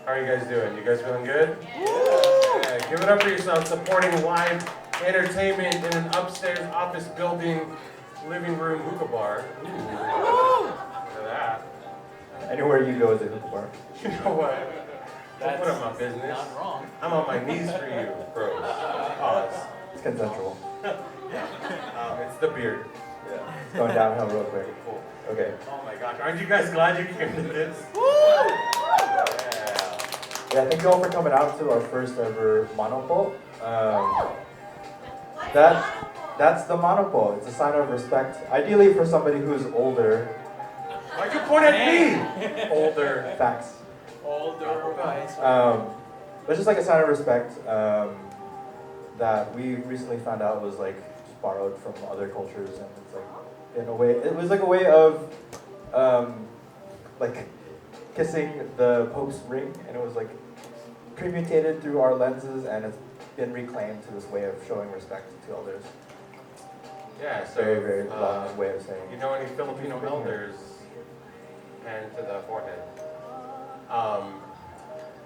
How are you guys doing? You guys feeling good? Yeah, give it up for yourself, supporting live entertainment in an upstairs office building, living room hookah bar. Ooh. Look at that. Anywhere you go is a hookah bar. You know what? Don't put up my business. Not wrong. I'm on my knees for you, bros. Pause. It's consensual. It's the beard. Yeah. It's going downhill real quick. Cool. Okay. Oh my gosh, aren't you guys glad you came to this? Yeah, thank you all for coming out to our first ever Mano Po. That's the Mano Po. It's a sign of respect. Ideally for somebody who's older. Why'd you point at me? Older. Facts. Older guys. But just like a sign of respect that we recently found out was like just borrowed from other cultures, and it's like in a way it was like a way of like kissing the Pope's ring, and it was like premutated through our lenses, and it's been reclaimed to this way of showing respect to elders. Yeah, so Very, very long way of saying. you know any Filipino elders? Hand to the forehead.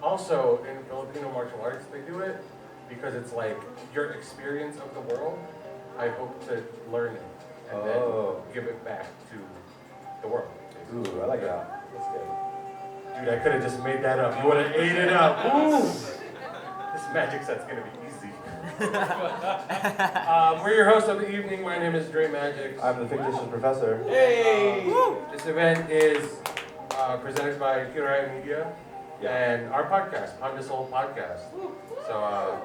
Also, in Filipino martial arts, they do it because it's like your experience of the world. I hope to learn it and then give it back to the world. Ooh, I like that. That's good. Dude, I could have just made that up. You would have ate it up. Ooh! This magic set's gonna be easy. We're your hosts of the evening. My name is Dremagix. I'm the Fictitious Professor. Hey! This event is presented by Hiraya Media and our podcast, On This Whole Podcast. So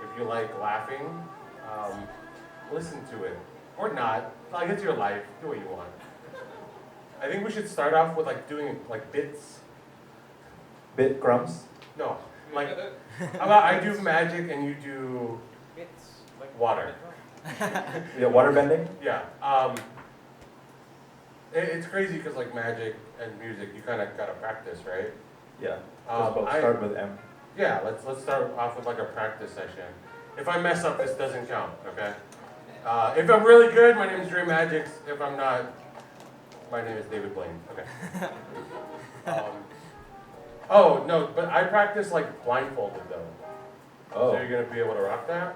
if you like laughing, listen to it. Or not. Like, it's your life. Do what you want. I think we should start off with like doing like bits. Bit crumbs. No. Like, how about I do magic and you do It's like water? Yeah, water bending. Yeah. It's crazy because like magic and music, you kind of gotta practice, right? Yeah. Let's both start with M. Yeah. Let's start off with like a practice session. If I mess up, this doesn't count. Okay. If I'm really good, my name is Dremagix. If I'm not, my name is David Blaine. Okay. Oh no, but I practice like blindfolded though. Oh. So you're gonna be able to rock that?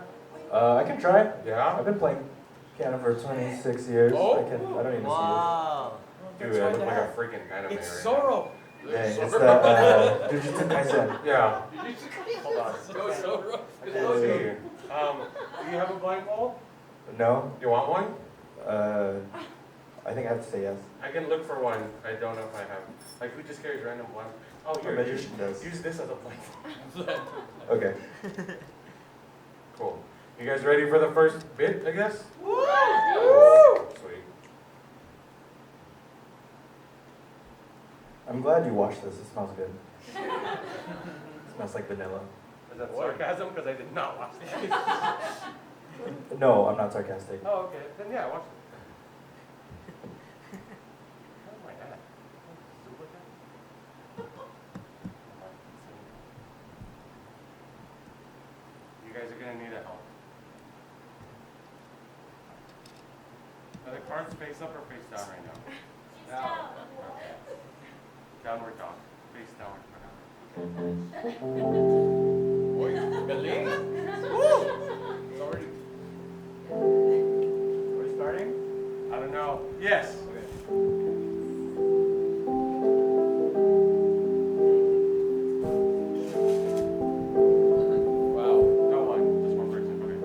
I can try. Yeah. I've been playing piano for 26 years. Oh. I don't even Wow. Dude, I look like a freaking anime It's right Zoro. see it. Dang, it's the Jujutsu Kaisen. now. Yeah. Hold on. Go Zoro. Let's see. Do you have a blindfold? No. You want one? I think I have to say yes. I can look for one. I don't know if I have. Like, who just carries random blind? Oh, A here. magician does. Use this as a blindfold. Okay. Cool. You guys ready for the first bit, I guess? Woo! Sweet. I'm glad you washed this. It smells good. It smells like vanilla. Is that sarcasm? Because I did not watch this. No, I'm not sarcastic. Oh, okay. Then yeah, watch it. How's my ad? You guys are gonna need help. Are the cards face up or face down right now? Down. Okay. Downward dog. Face downward dog. Boy, galing. It's already. Are we starting? I don't know. Yes. Wow. No one. Just one person. Okay.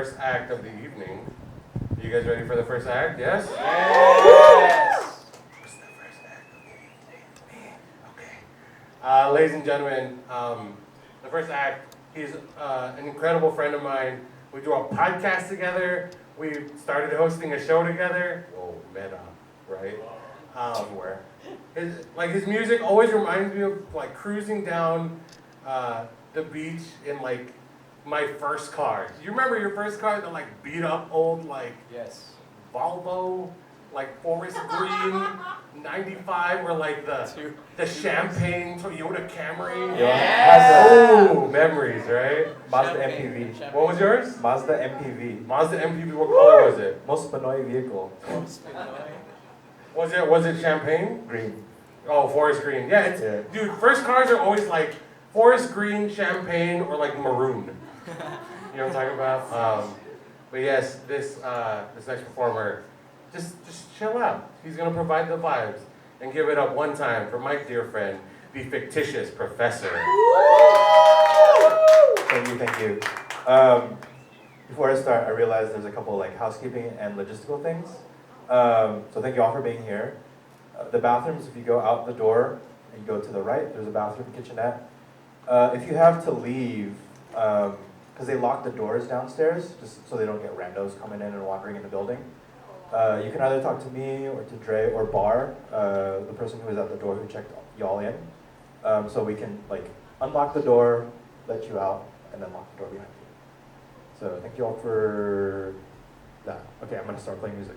first act of the evening. You guys ready for the first act? Yes? Yes. What's the first act of the evening? Okay. Ladies and gentlemen, the first act, he's an incredible friend of mine. We do a podcast together. We started hosting a show together. Whoa, meta, right? Where? His music always reminds me of like cruising down the beach in like my first car. You remember your first car, the like beat up old like Yes. Volvo, like forest green 95, or like the champagne Toyota Camry. Yeah. Oh, memories, right? Mazda Champagne. MPV. Champagne. What was yours? Mazda MPV. Mazda MPV. What color was it? Most Pinoy vehicle. Was it champagne? Green. Oh, forest green. Yeah, Yeah. dude. First cars are always like forest green, champagne, or like maroon. You know what I'm talking about? But yes, this next performer, just chill out. He's gonna provide the vibes, and give it up one time for my dear friend, the Fictitious Professor. Thank you. Before I start, I realized there's a couple like housekeeping and logistical things. So thank you all for being here. The bathrooms, if you go out the door and you go to the right, there's a bathroom kitchenette. If you have to leave, because they lock the doors downstairs, just so they don't get randos coming in and wandering in the building, you can either talk to me or to Dre or Bar, the person who was at the door who checked y'all in. So we can like unlock the door, let you out, and then lock the door behind you. So thank you all for that. Okay, I'm gonna start playing music.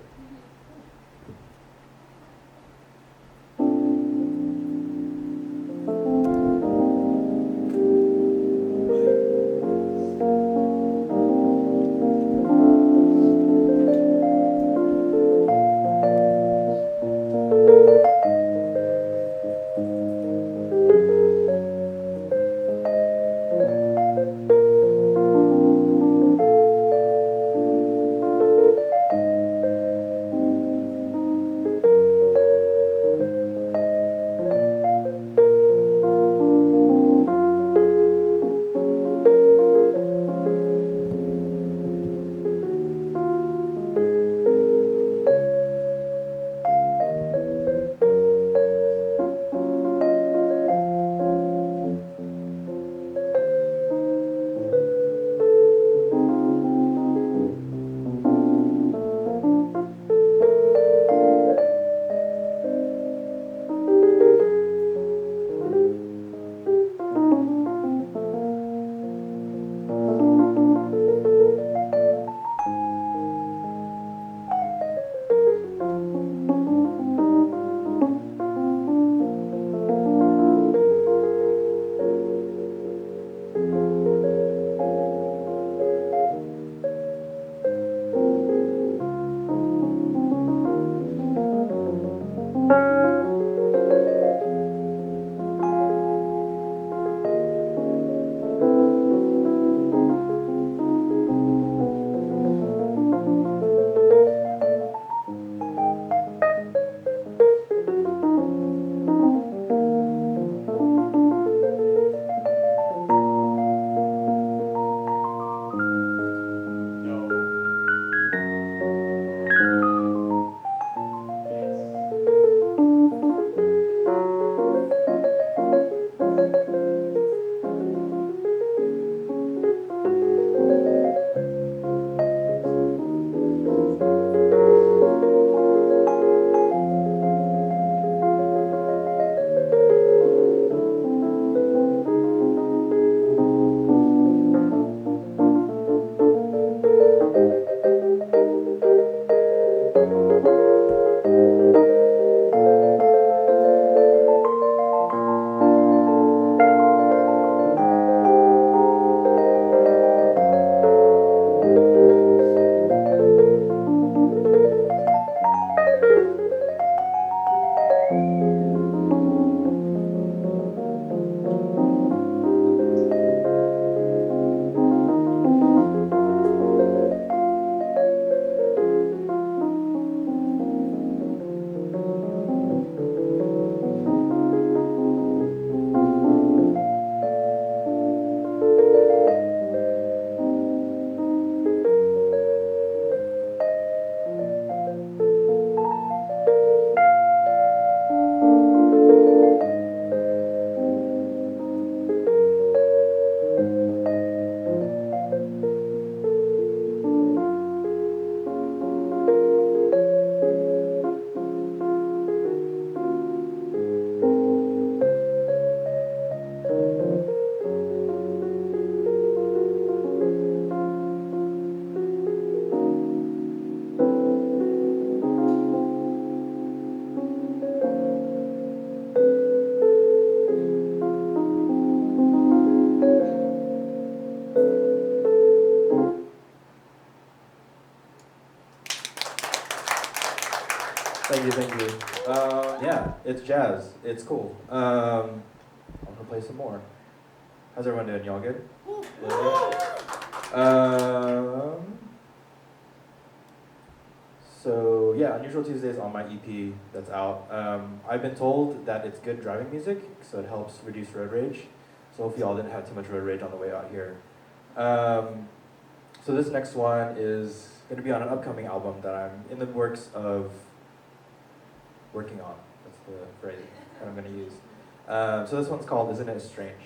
Thank you. Yeah, it's jazz. It's cool. I'm gonna play some more. How's everyone doing? Y'all good? So yeah, Unusual Tuesdays on my EP that's out. I've been told that it's good driving music, so it helps reduce road rage. So hopefully y'all didn't have too much road rage on the way out here. So this next one is going to be on an upcoming album that I'm in the works of working on. That's the phrase that I'm going to use. So this one's called Isn't It Strange?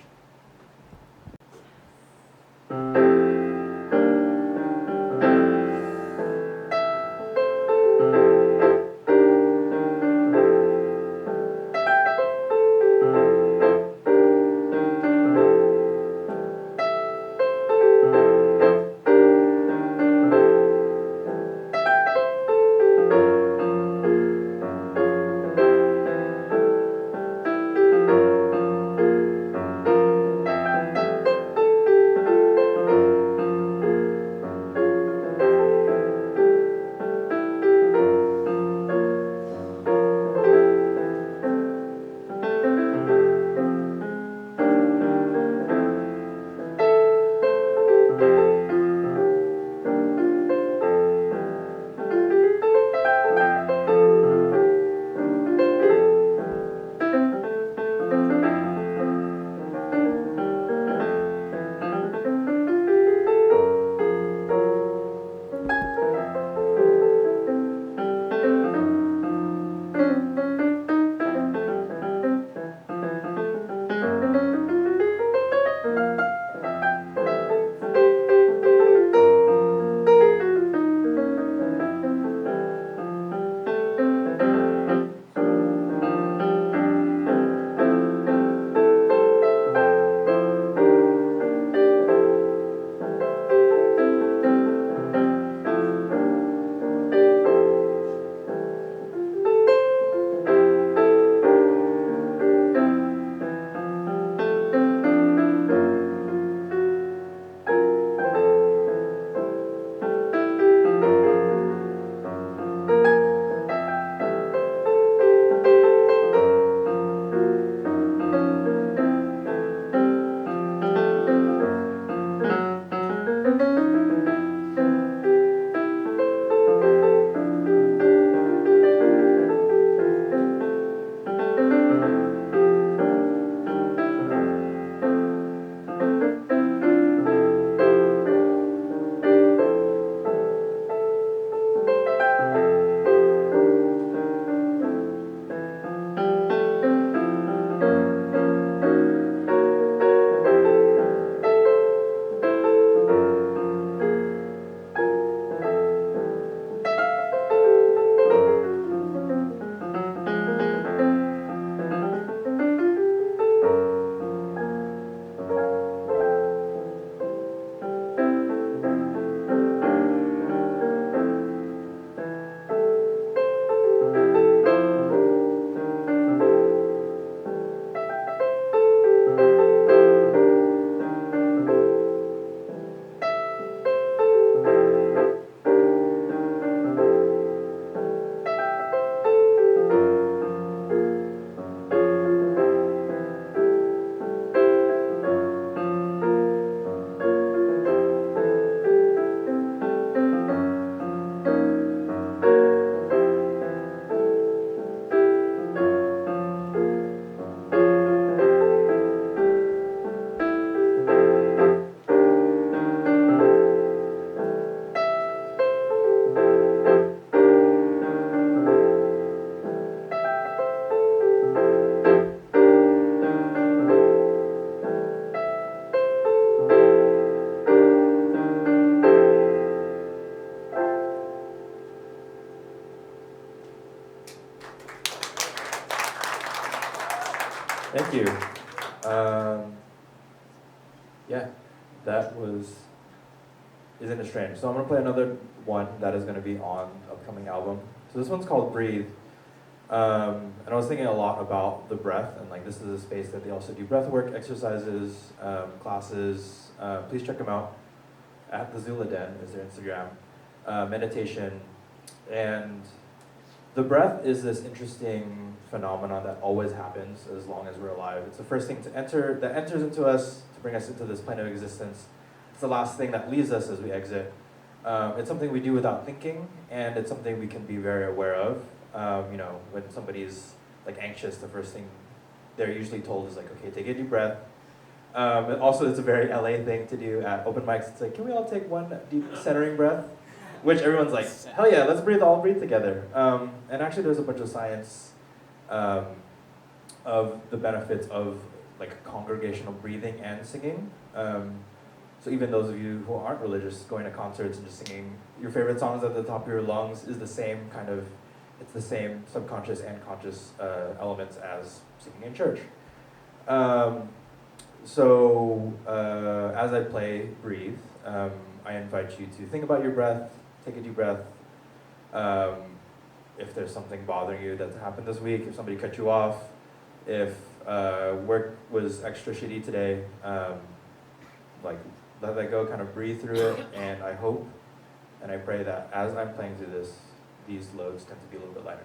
Thank you. Yeah, that was Isn't It Strange? So I'm gonna play another one that is gonna be on the upcoming album. So this one's called Breathe. And I was thinking a lot about the breath, and like this is a space that they also do breath work, exercises, classes. Please check them out. At the Zula Den is their Instagram. Meditation, and The breath is this interesting phenomenon that always happens as long as we're alive. It's the first thing that enters into us to bring us into this plane of existence. It's the last thing that leaves us as we exit. It's something we do without thinking, and it's something we can be very aware of. When somebody's like anxious, the first thing they're usually told is like, okay, take a deep breath. And also, it's a very LA thing to do at open mics. It's like, can we all take one deep centering breath? Which everyone's like, hell yeah, let's all breathe together. And actually, there's a bunch of science of the benefits of like congregational breathing and singing. So even those of you who aren't religious, going to concerts and just singing your favorite songs at the top of your lungs is the same it's the same subconscious and conscious elements as singing in church. As I play Breathe, I invite you to think about your breath, take a deep breath. If there's something bothering you that's happened this week, if somebody cut you off, if work was extra shitty today, let that go, kind of breathe through it, and I hope and I pray that as I'm playing through this, these loads tend to be a little bit lighter.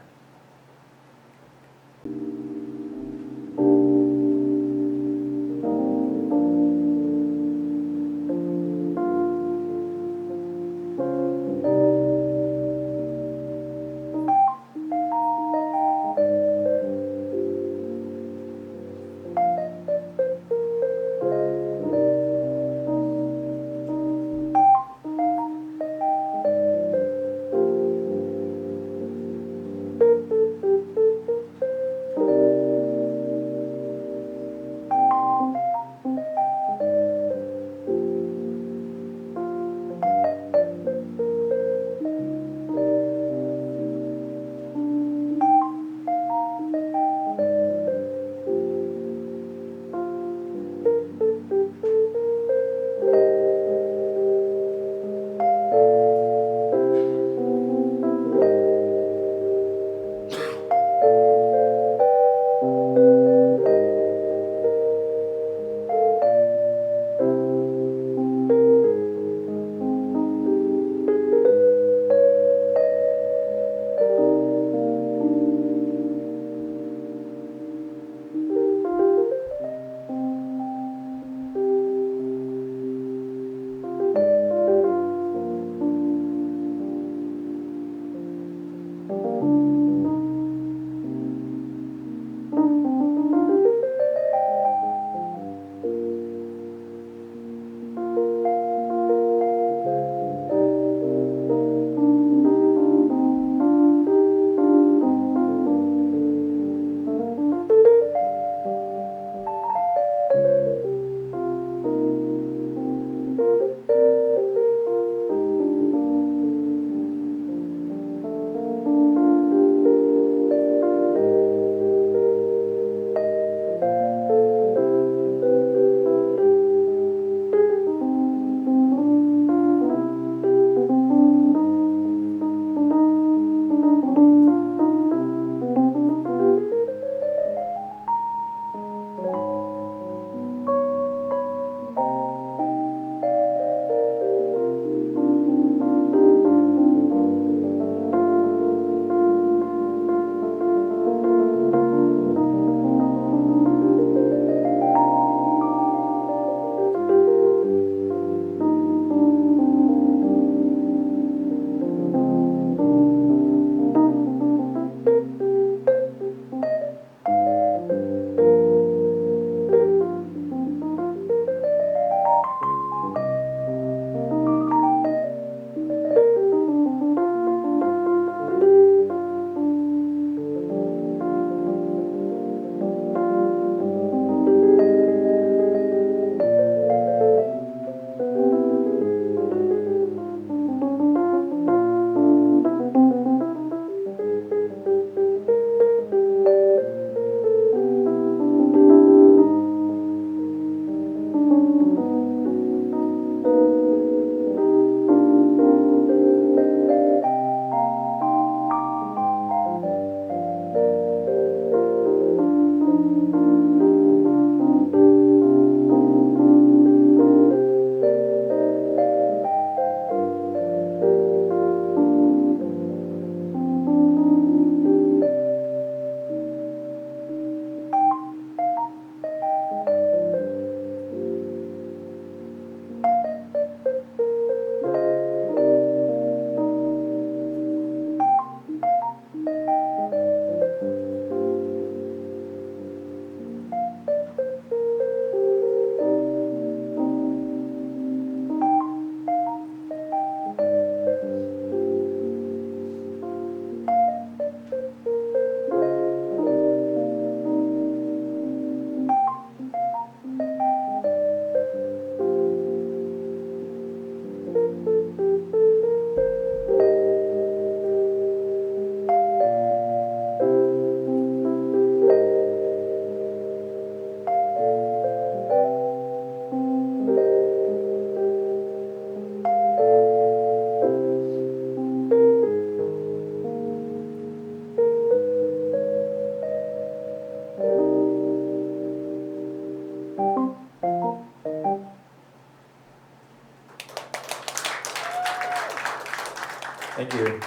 Thank you.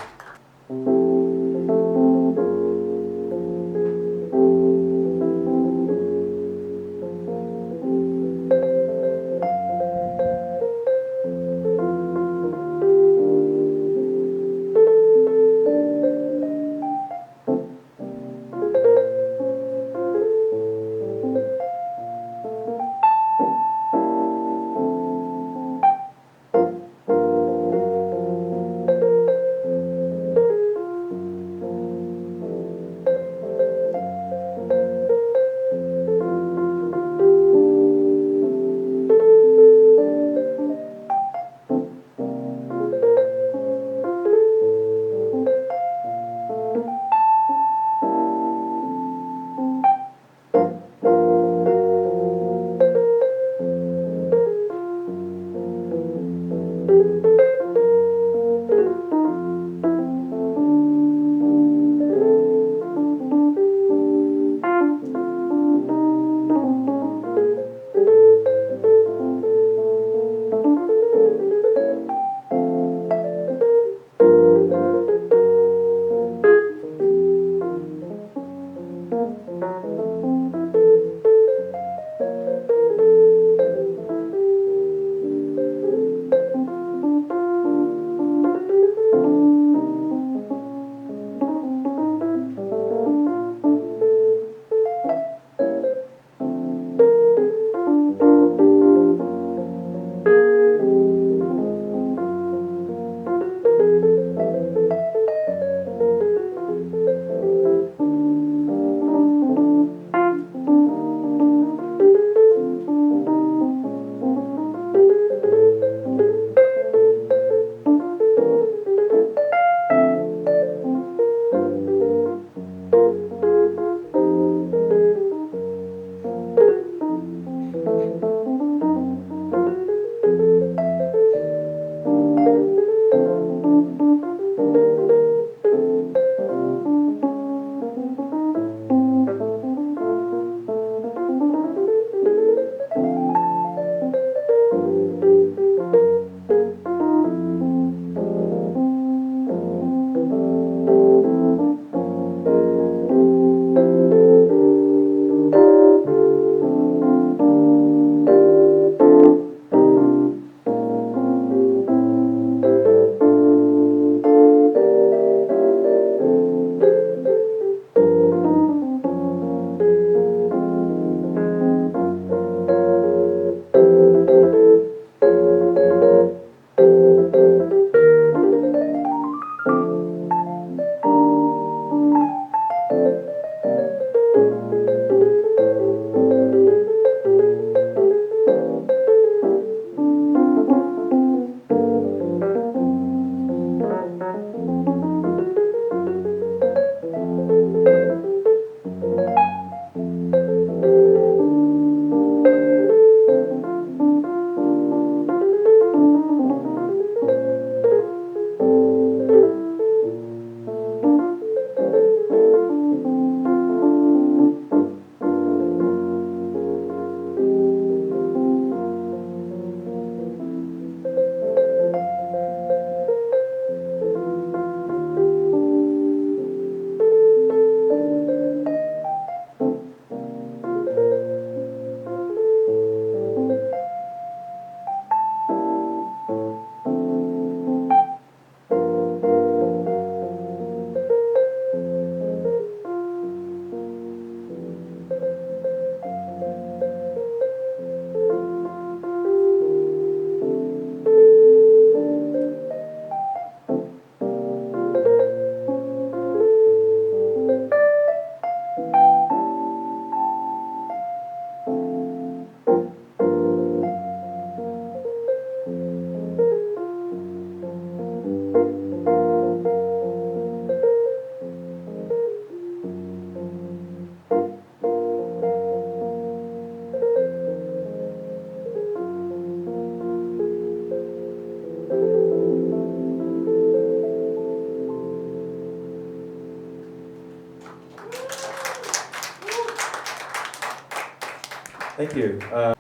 Thank you. So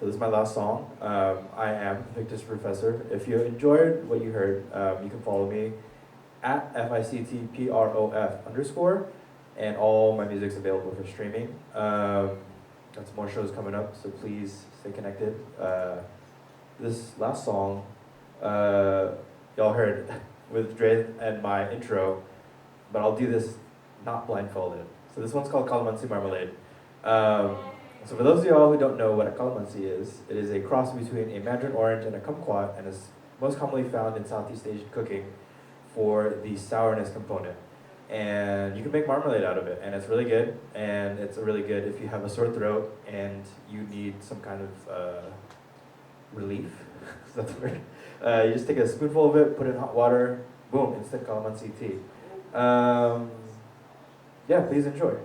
this is my last song. I am Fictitious Professor. If you enjoyed what you heard, you can follow me at FICTPROF_, and all my music's available for streaming. Got some more shows coming up, so please stay connected. This last song, y'all heard with Dre and my intro, but I'll do this not blindfolded. So this one's called Calamansi Marmalade. So for those of y'all who don't know what a calamansi is, it is a cross between a mandarin orange and a kumquat, and is most commonly found in Southeast Asian cooking for the sourness component. And you can make marmalade out of it, and it's really good. And it's really good if you have a sore throat and you need some kind of relief. Is that the word? You just take a spoonful of it, put it in hot water, boom, instant calamansi tea. Yeah, please enjoy.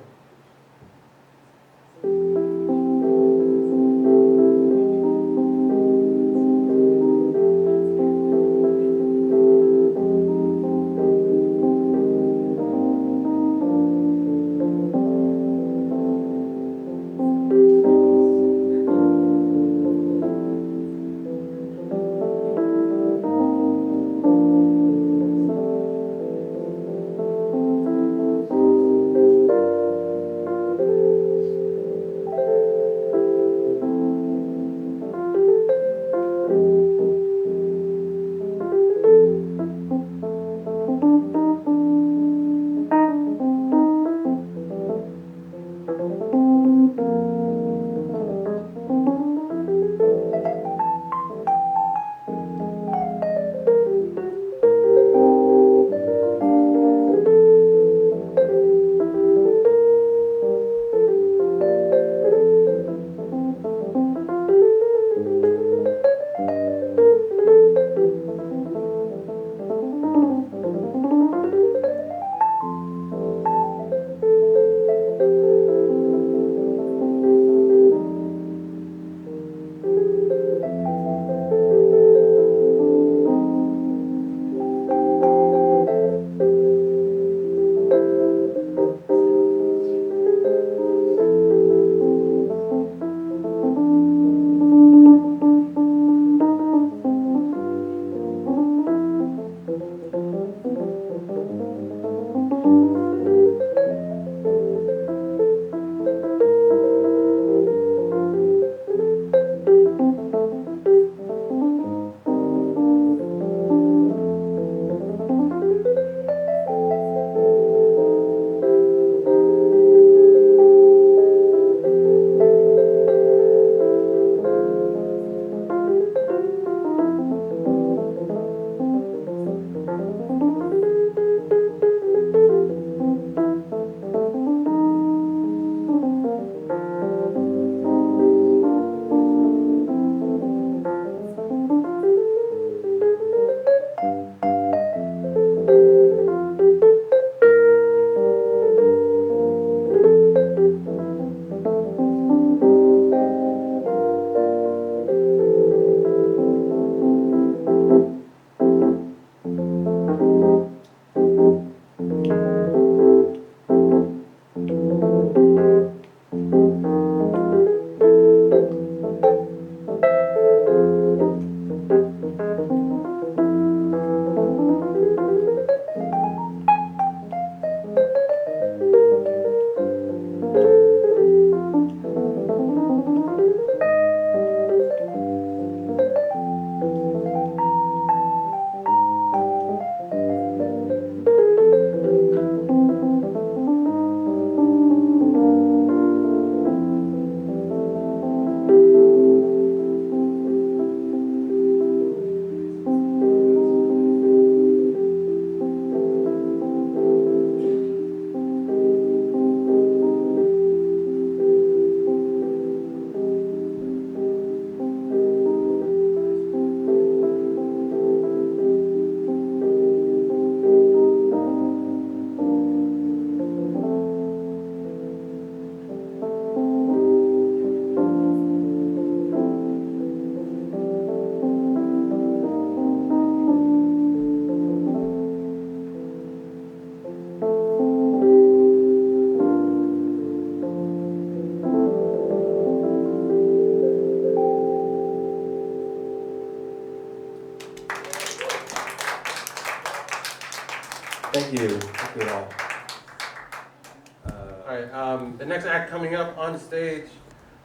right, the next act coming up on stage,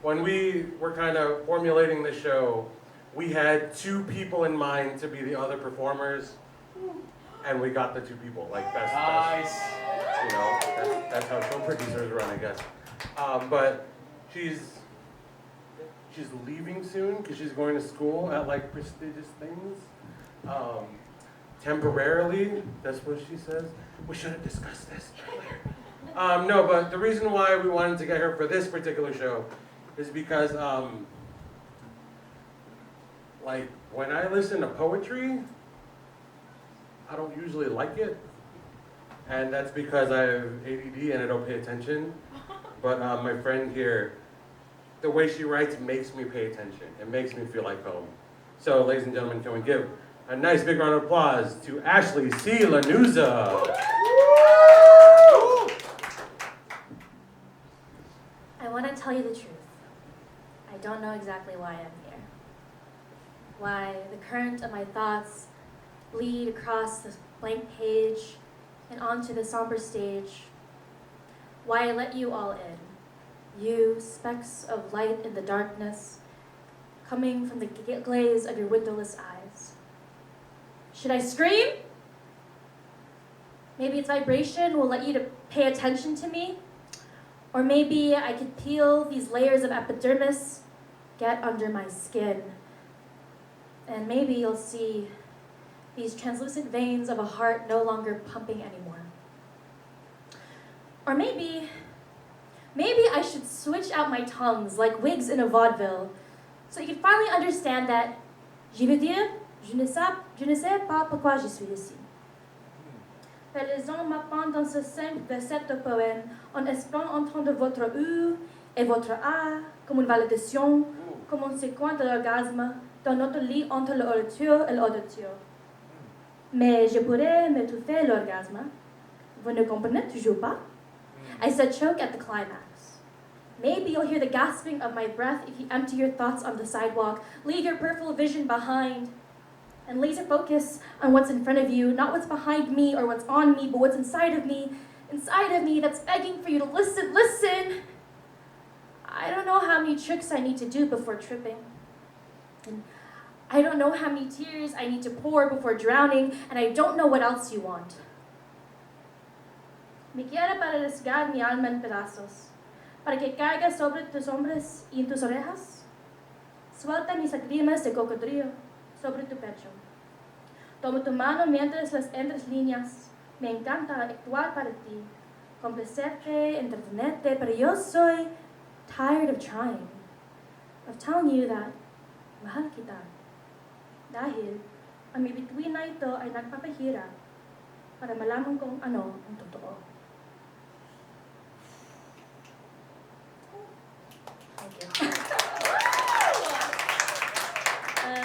when we were kind of formulating the show, we had 2 people in mind to be the other performers, and we got the 2 people, like best, you know, that's how show producers run, I guess. But she's leaving soon because she's going to school at like prestigious things. Temporarily, that's what she says. We should have discussed this earlier. No, but the reason why we wanted to get her for this particular show is because, like, when I listen to poetry, I don't usually like it. And that's because I have ADD and I don't pay attention. But my friend here, the way she writes makes me pay attention. It makes me feel like home. So, ladies and gentlemen, can we give a nice big round of applause to Ashley C. Lanuza. I want to tell you the truth. I don't know exactly why I'm here. Why the current of my thoughts bleed across this blank page and onto the somber stage. Why I let you all in. You, specks of light in the darkness, coming from the glaze of your windowless eyes. Should I scream? Maybe its vibration will let you to pay attention to me. Or maybe I could peel these layers of epidermis, get under my skin. And maybe you'll see these translucent veins of a heart no longer pumping anymore. Or maybe I should switch out my tongues like wigs in a vaudeville, so you can finally understand that je veux dire, je ne sais pas pourquoi je suis ici. Les raisons m'appellent dans ce simple verset de poème en espérant entendre votre U et votre A comme une validation, comme un séquence de l'orgasme dans notre lit entre l'auditeur et l'auditeur. Mais je pourrais m'étouffer l'orgasme. Vous ne comprenez toujours pas? I said choke at the climax. Maybe you'll hear the gasping of my breath if you empty your thoughts on the sidewalk, leave your peripheral vision behind, and laser focus on what's in front of you, not what's behind me or what's on me, but what's inside of me that's begging for you to listen, listen. I don't know how many tricks I need to do before tripping. And I don't know how many tears I need to pour before drowning, and I don't know what else you want. Me quiere para rasgar mi alma en pedazos, para que caiga sobre tus hombros y en tus orejas. Suelta mis lágrimas de cocodrilo sobre tu pecho. Toma tu mano mientras las entre líneas. Me encanta actuar para ti, complacerte, entretenerte, pero yo soy tired of trying, of telling you that mahal kita. Dahil ang may bituin na ito ay nagpapahirap para malaman kung ano ang totoo. Thank you.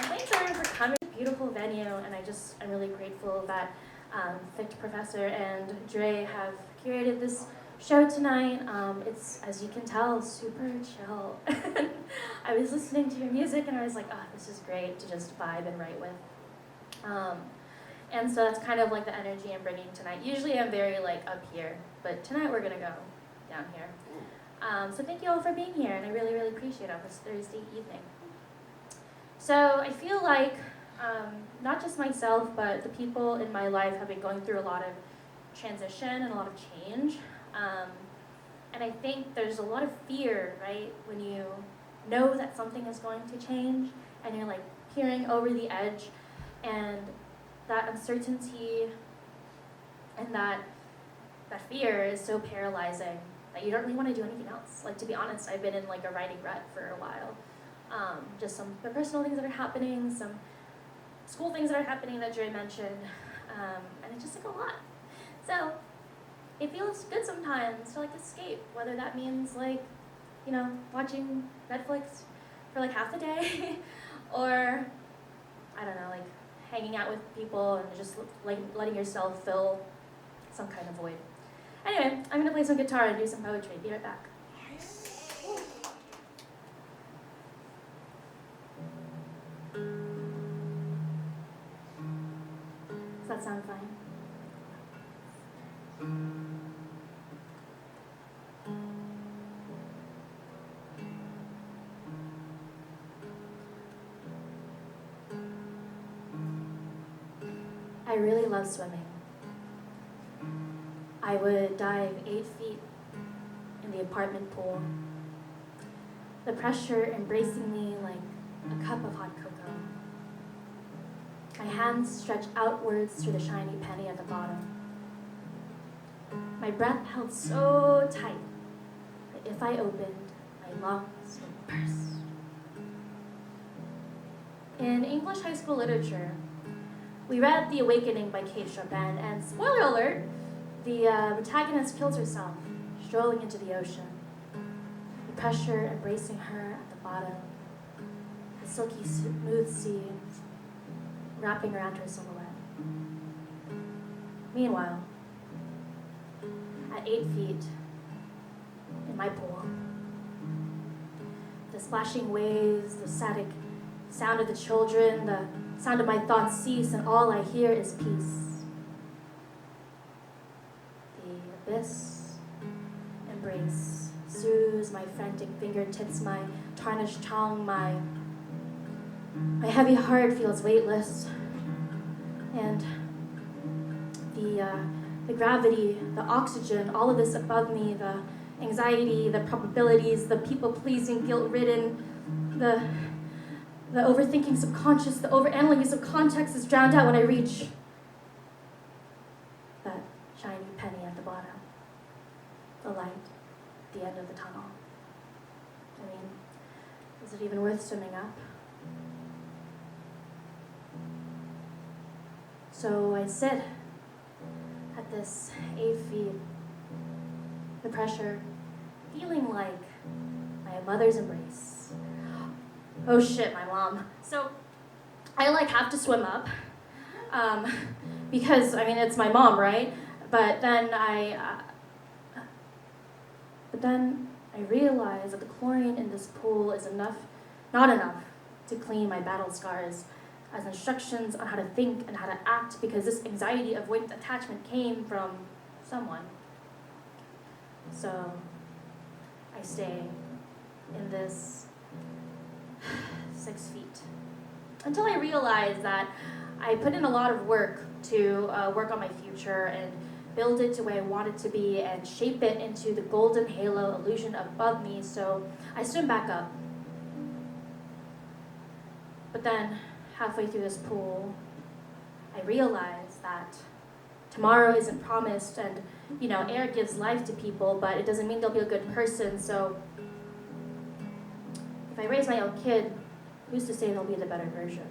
Thanks everyone for coming. Beautiful venue, and I'm really grateful that Fictitious Professor and Dre have curated this show tonight. It's, as you can tell, super chill. I was listening to your music and I was like, oh, this is great to just vibe and write with. And so that's kind of like the energy I'm bringing tonight. Usually I'm very like up here, but tonight we're gonna go down here. So thank you all for being here, and I really, really appreciate it on this Thursday evening. So I feel like not just myself, but the people in my life have been going through a lot of transition and a lot of change. And I think there's a lot of fear, right, when you know that something is going to change and you're like peering over the edge, and that uncertainty and that fear is so paralyzing that you don't really want to do anything else. Like, to be honest, I've been in like a writing rut for a while. Just some personal things that are happening, some school things that are happening that Dre mentioned, and it's just like a lot. So it feels good sometimes to like escape, whether that means like, you know, watching Netflix for like half the day, or I don't know, like hanging out with people and just like letting yourself fill some kind of void. Anyway, I'm gonna play some guitar and do some poetry. Be right back. Does that sound fine? I really love swimming. I would dive 8 feet in the apartment pool, the pressure embracing me like a cup of hot cocoa. My hands stretch outwards through the shiny penny at the bottom. My breath held so tight that if I opened, my lungs would burst. In English high school literature, we read The Awakening by Kate Chopin, and spoiler alert, the protagonist kills herself, strolling into the ocean. The pressure embracing her at the bottom, the silky smooth sea wrapping around her silhouette. Meanwhile, at 8 feet, in my pool, the splashing waves, the static sound of the children, the sound of my thoughts cease, and all I hear is peace. The abyss, embrace, soothes my frantic fingertips, my tarnished tongue, my heavy heart feels weightless, and the gravity, the oxygen, all of this above me, the anxiety, the probabilities, the people-pleasing, guilt-ridden, the overthinking subconscious, the overanalyzing subcontext is drowned out when I reach that shiny penny at the bottom, the light at the end of the tunnel. I mean, is it even worth swimming up? So I sit at this 8 feet, the pressure, feeling like my mother's embrace. Oh shit, my mom. So I have to swim up, because I mean it's my mom, right? But then I realize that the chlorine in this pool is not enough to clean my battle scars as instructions on how to think and how to act, because this anxiety avoidant attachment came from someone. So I stay in this 6 feet until I realize that I put in a lot of work to work on my future and build it to where I want it to be and shape it into the golden halo illusion above me. So I swim back up. But then halfway through this pool, I realize that tomorrow isn't promised, and air gives life to people, but it doesn't mean they'll be a good person. So if I raise my own kid, who's to say they'll be the better version?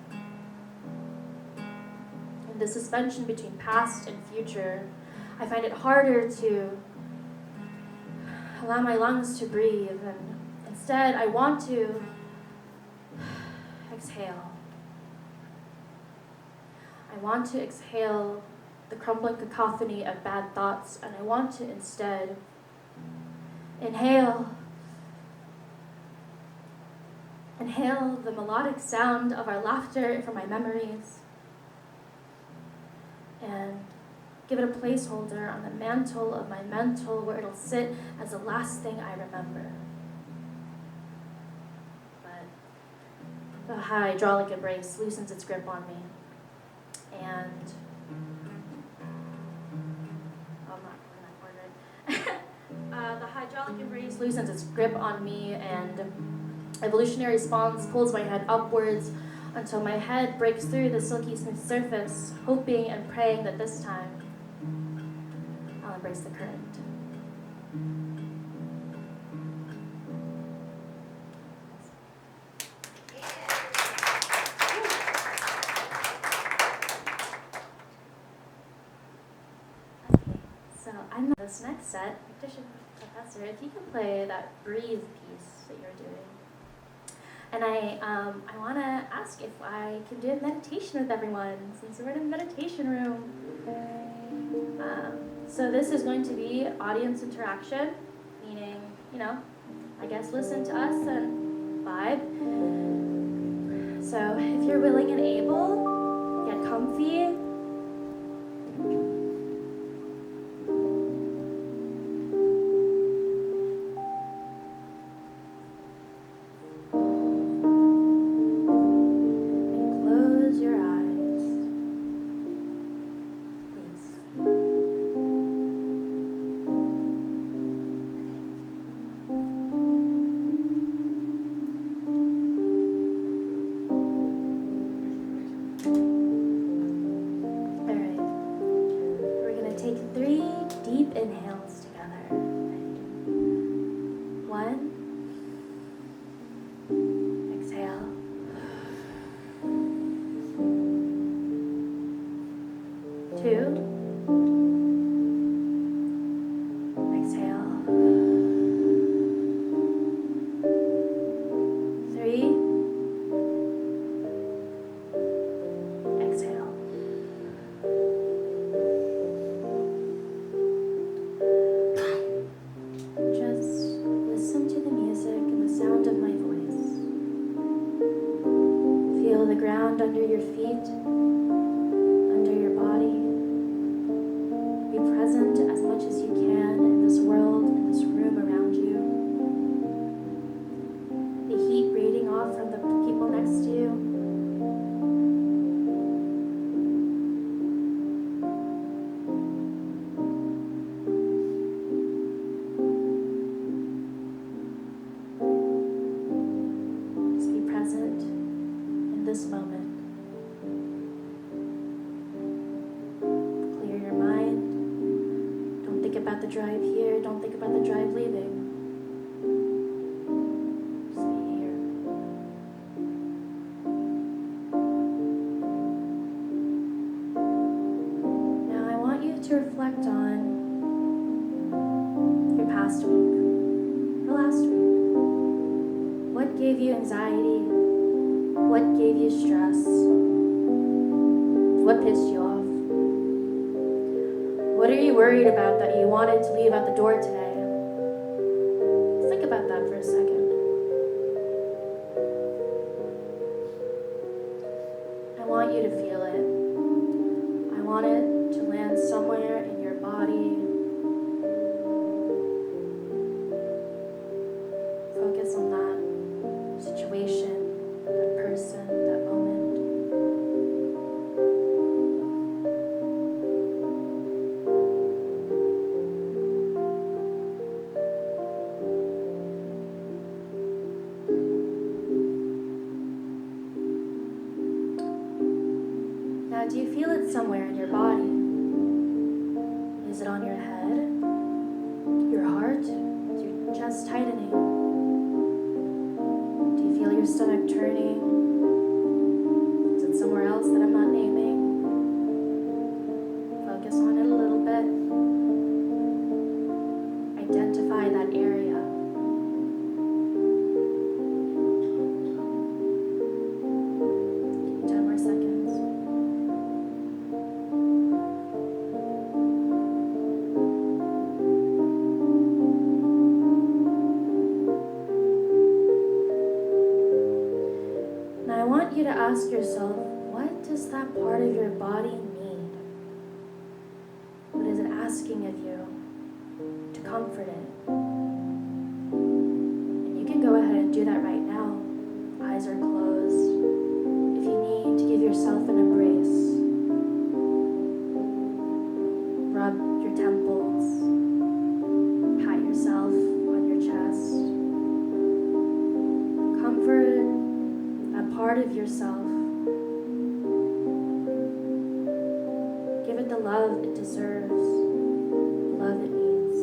In the suspension between past and future, I find it harder to allow my lungs to breathe, and instead I want to exhale. I want to exhale the crumbling cacophony of bad thoughts, and I want to instead inhale the melodic sound of our laughter from my memories, and give it a placeholder on the mantle of my mental where it'll sit as the last thing I remember. But the hydraulic embrace loosens its grip on me, and the hydraulic embrace loosens its grip on me, and evolutionary response pulls my head upwards until my head breaks through the silky smooth surface, hoping and praying that this time I'll embrace the current. Okay, so I'm this next set, Fictitious Professor, if you can play that breathe piece that you're doing. And I want to ask if I can do a meditation with everyone, since we're in a meditation room. So this is going to be audience interaction, meaning, I guess listen to us and vibe. So if you're willing and able, get comfy. under your feet, under your body. Be present as much as you can in this world, in this room around you. The heat radiating off from the people next to you. Just be present in this moment. Clear your mind. Don't think about the drive here. Don't think about the drive leaving. Stay here. Now I want you to reflect on your past week, or last week. What gave you anxiety? What gave you stress? What pissed you off? What are you worried about that you wanted to leave at the door today? Think about that for a second. I want you to feel it. I want it to land somewhere in your body. Focus on that situation, that person, that moment. Now, do you feel it somewhere in your body? Is it on your head? Your heart? Is your chest tightening? Do you feel your stomach turning? Is it somewhere else that I'm not naming? Focus on it a little bit. Identify that area. 10 more seconds. Now I want you to ask yourself, what does that part of your body need? What is it asking of you to comfort it? And you can go ahead and do that right now. Eyes are closed. If you need to give yourself an embrace, rub your temples, pat yourself on your chest. Comfort that part of yourself. Give it the love it deserves, the love it needs.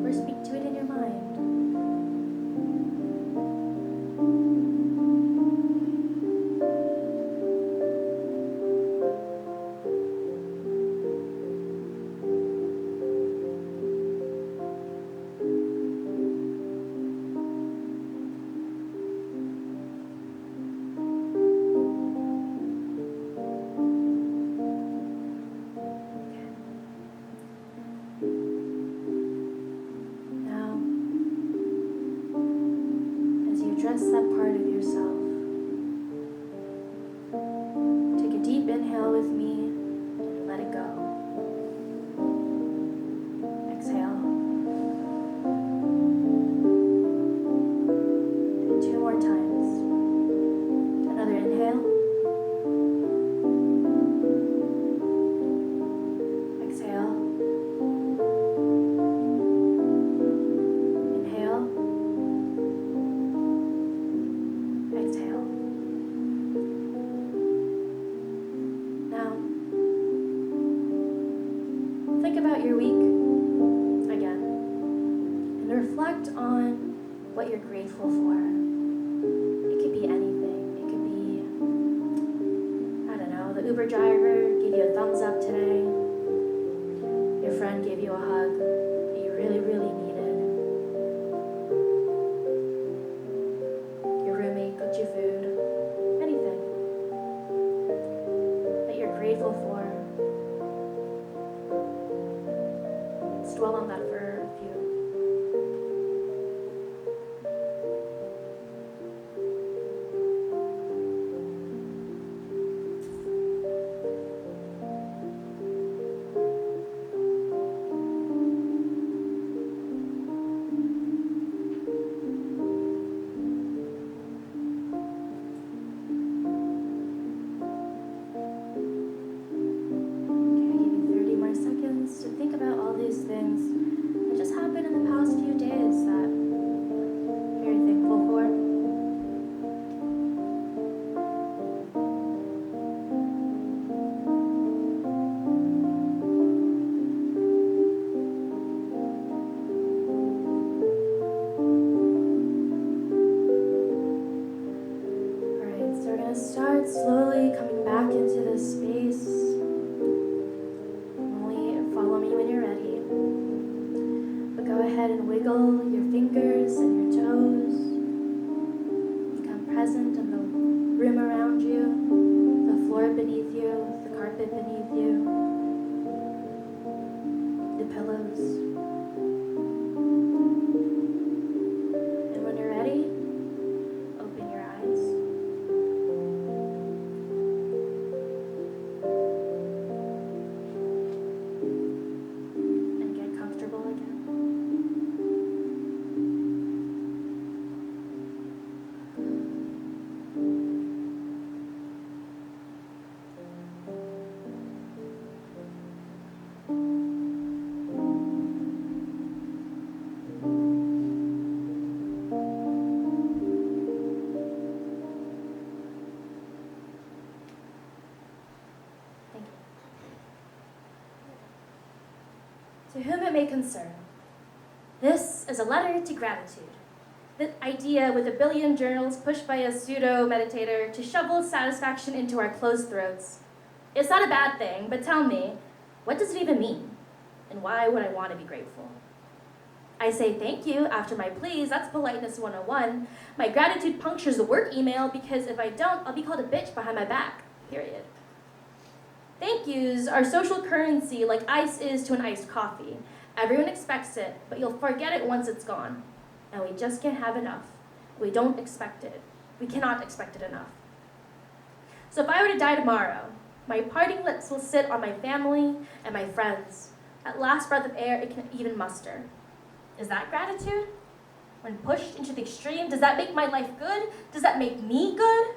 Or speak to it in your mind. Now, as you address that part of yourself, take a deep inhale with me and let it go. Exhale. Do it 2 more times. Another inhale. Exhale. Inhale. Exhale. Now, think about your week again and reflect on what you're grateful for. It could be anything. It could be, I don't know, the Uber driver gave you a thumbs up today. Your friend gave you a hug that you really, really needed. Your roommate cooked you food. Anything that you're grateful for. Let's dwell on that for a few. things that just happened in the past few days that I'm very thankful for. Alright, so we're gonna start slowly coming back into this space. Only follow me when you're ready. But go ahead and wiggle your fingers and your toes. Become present in the room around you, the floor beneath you, the carpet beneath you, the pillows. And when you're ready, open your eyes. And get comfortable again. Thank you. To whom it may concern, this is a letter to gratitude. The idea with a billion journals pushed by a pseudo-meditator to shovel satisfaction into our closed throats. It's not a bad thing, but tell me, what does it even mean? And why would I want to be grateful? I say thank you after my please, that's politeness 101. My gratitude punctures the work email because if I don't, I'll be called a bitch behind my back, period. Thank yous are social currency like ice is to an iced coffee. Everyone expects it, but you'll forget it once it's gone. And we just can't have enough. We don't expect it. We cannot expect it enough. So if I were to die tomorrow, my parting lips will sit on my family and my friends. That last breath of air it can even muster. Is that gratitude? When pushed into the extreme, does that make my life good? Does that make me good?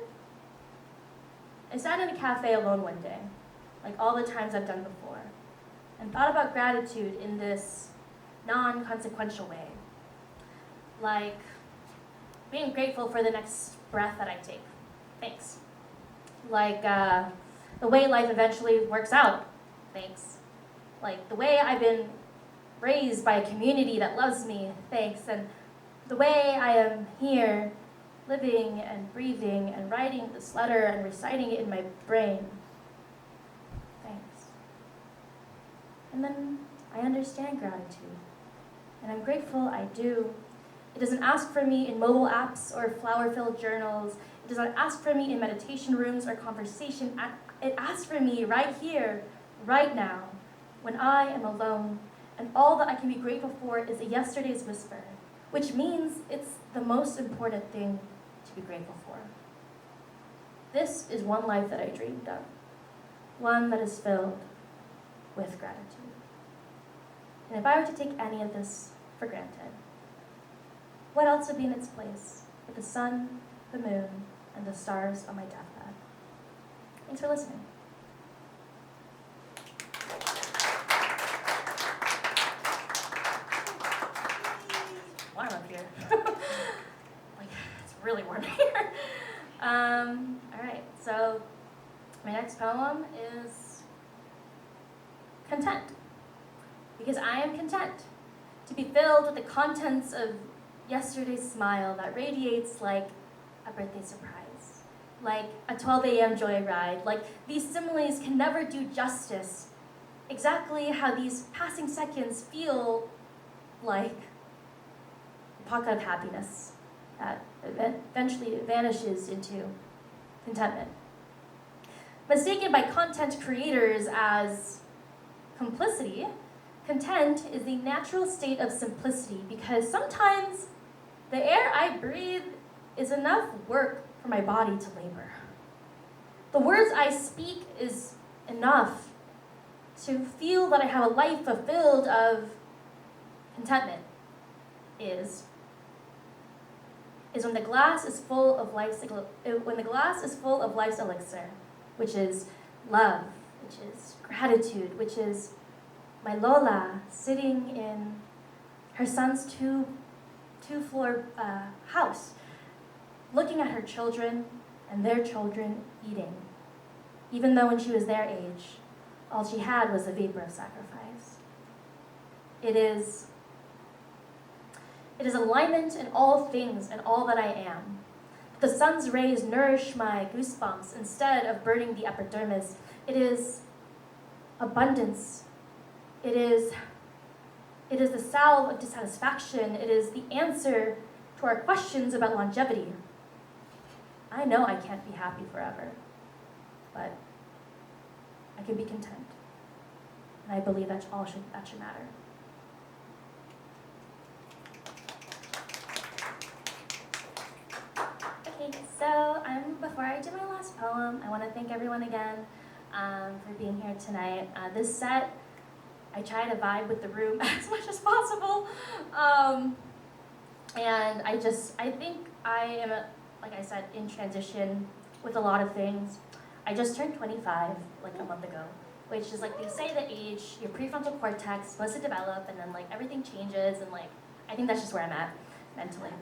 I sat in a cafe alone one day, like all the times I've done before, and thought about gratitude in this non-consequential way. Like being grateful for the next breath that I take. Thanks. Like the way life eventually works out. Thanks. Like the way I've been raised by a community that loves me. Thanks. And the way I am here, living and breathing and writing this letter and reciting it in my brain. Thanks. And then I understand gratitude. And I'm grateful I do. It doesn't ask for me in mobile apps or flower-filled journals. It does not ask for me in meditation rooms or conversation. It asks for me right here, right now, when I am alone, and all that I can be grateful for is a yesterday's whisper, which means it's the most important thing to be grateful for. This is one life that I dreamed of, one that is filled with gratitude. And if I were to take any of this for granted, what else would be in its place but the sun, the moon, and the stars on my deathbed? Thanks for listening. Warm up here. Like, it's really warm here. All right, so my next poem is content. Because I am content to be filled with the contents of yesterday's smile that radiates like a birthday surprise, like a 12 a.m. joyride. Like these similes can never do justice exactly how these passing seconds feel like a pocket of happiness that eventually vanishes into contentment. Mistaken by content creators as complicity, content is the natural state of simplicity because sometimes the air I breathe is enough work for my body to labor. The words I speak is enough to feel that I have a life fulfilled of contentment is when the glass is full of life's elixir, which is love, which is gratitude, which is my Lola sitting in her son's two-floor house, looking at her children and their children eating, even though when she was their age, all she had was the vapor of sacrifice. It is alignment in all things and all that I am. The sun's rays nourish my goosebumps instead of burning the epidermis. It is abundance. It is the salve of dissatisfaction. It is the answer to our questions about longevity. I know I can't be happy forever, but I can be content. And I believe that should matter. Okay, so before I do my last poem, I want to thank everyone again for being here tonight. This set, I try to vibe with the room as much as possible. And I think I am, like I said, in transition with a lot of things. I just turned 25 like a month ago, which is like they say the age, your prefrontal cortex is supposed to develop and then like everything changes and like, I think that's just where I'm at mentally.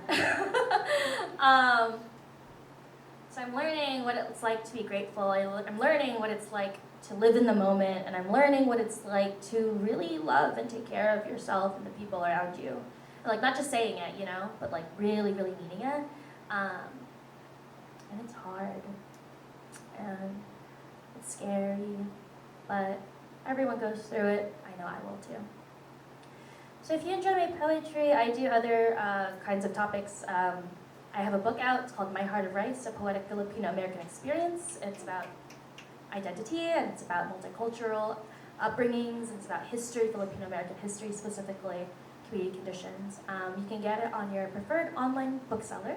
So I'm learning what it's like to be grateful. I'm learning what it's like to live in the moment, and I'm learning what it's like to really love and take care of yourself and the people around you. And like not just saying it, but like really, really meaning it. And it's hard, and it's scary, but everyone goes through it. I know I will too. So if you enjoy my poetry, I do other kinds of topics. I have a book out, it's called My Heart of Rice, A Poetic Filipino-American Experience. It's about identity, and it's about multicultural upbringings, it's about history, Filipino-American history specifically, community conditions. You can get it on your preferred online bookseller.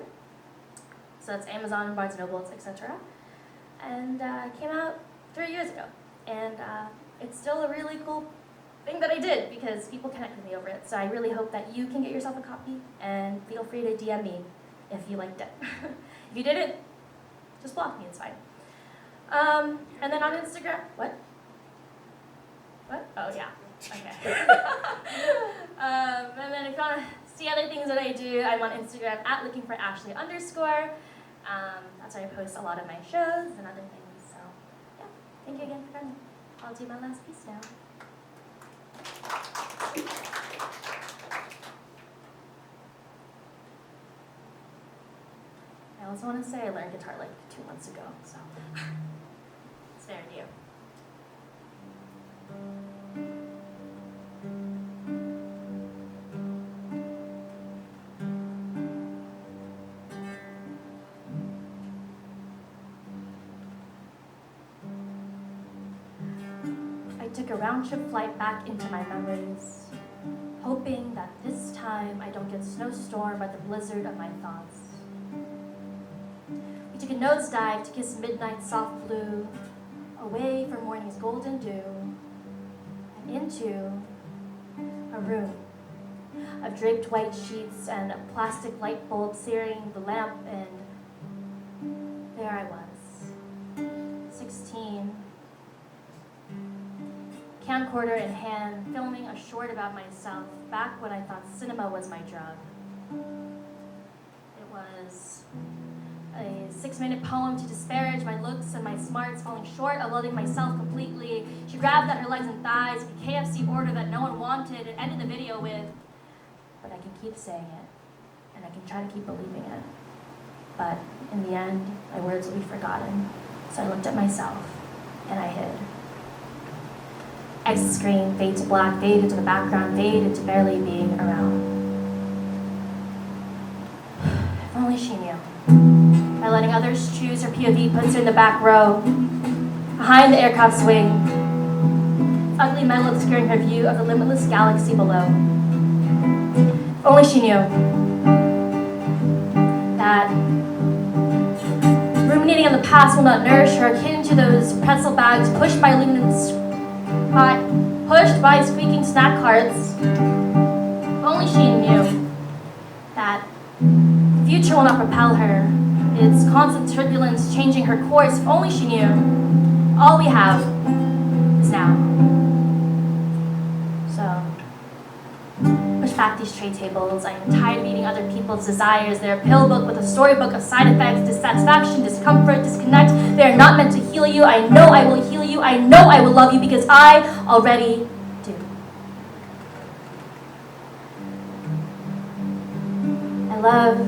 So that's Amazon, Barnes & Noble, etc. And it came out 3 years ago. And it's still a really cool thing that I did because people connect with me over it. So I really hope that you can get yourself a copy, and feel free to DM me if you liked it. If you didn't, just block me, it's fine. And then on Instagram, what? Oh yeah, okay. And then if you want to see other things that I do, I'm on Instagram at @lookingforashley_. That's where I post a lot of my shows and other things. So yeah, thank you again for coming. I'll do my last piece now. I also want to say I learned guitar like 2 months ago, so it's very new. I took a round-trip flight back into my memories, hoping that this time I don't get snowstormed by the blizzard of my thoughts. We took a nosedive to kiss midnight's soft blue, away from morning's golden dew, and into a room of draped white sheets and a plastic light bulb searing the lamp, and there I was, 16, camcorder in hand, filming a short about myself back when I thought cinema was my drug. It was a 6-minute poem to disparage my looks and my smarts, falling short of loving myself completely. She grabbed at her legs and thighs, a KFC order that no one wanted, and ended the video with, but I can keep saying it, and I can try to keep believing it. But in the end, my words will be forgotten. So I looked at myself, and I hid. Exit screen, fade to black, fade into the background, fade into barely being around. If only she knew. By letting others choose her POV puts her in the back row, behind the aircraft's wing, ugly metal obscuring her view of the limitless galaxy below. If only she knew that ruminating on the past will not nourish her, akin to those pretzel bags pushed by squeaking snack carts. If only she knew that the future will not propel her, its constant turbulence changing her course. If only she knew all we have is now. stack these tray tables. I am tired of eating other people's desires. They're a pill book with a storybook of side effects, dissatisfaction, discomfort, disconnect. They are not meant to heal you. I know I will heal you. I know I will love you because I already do. I love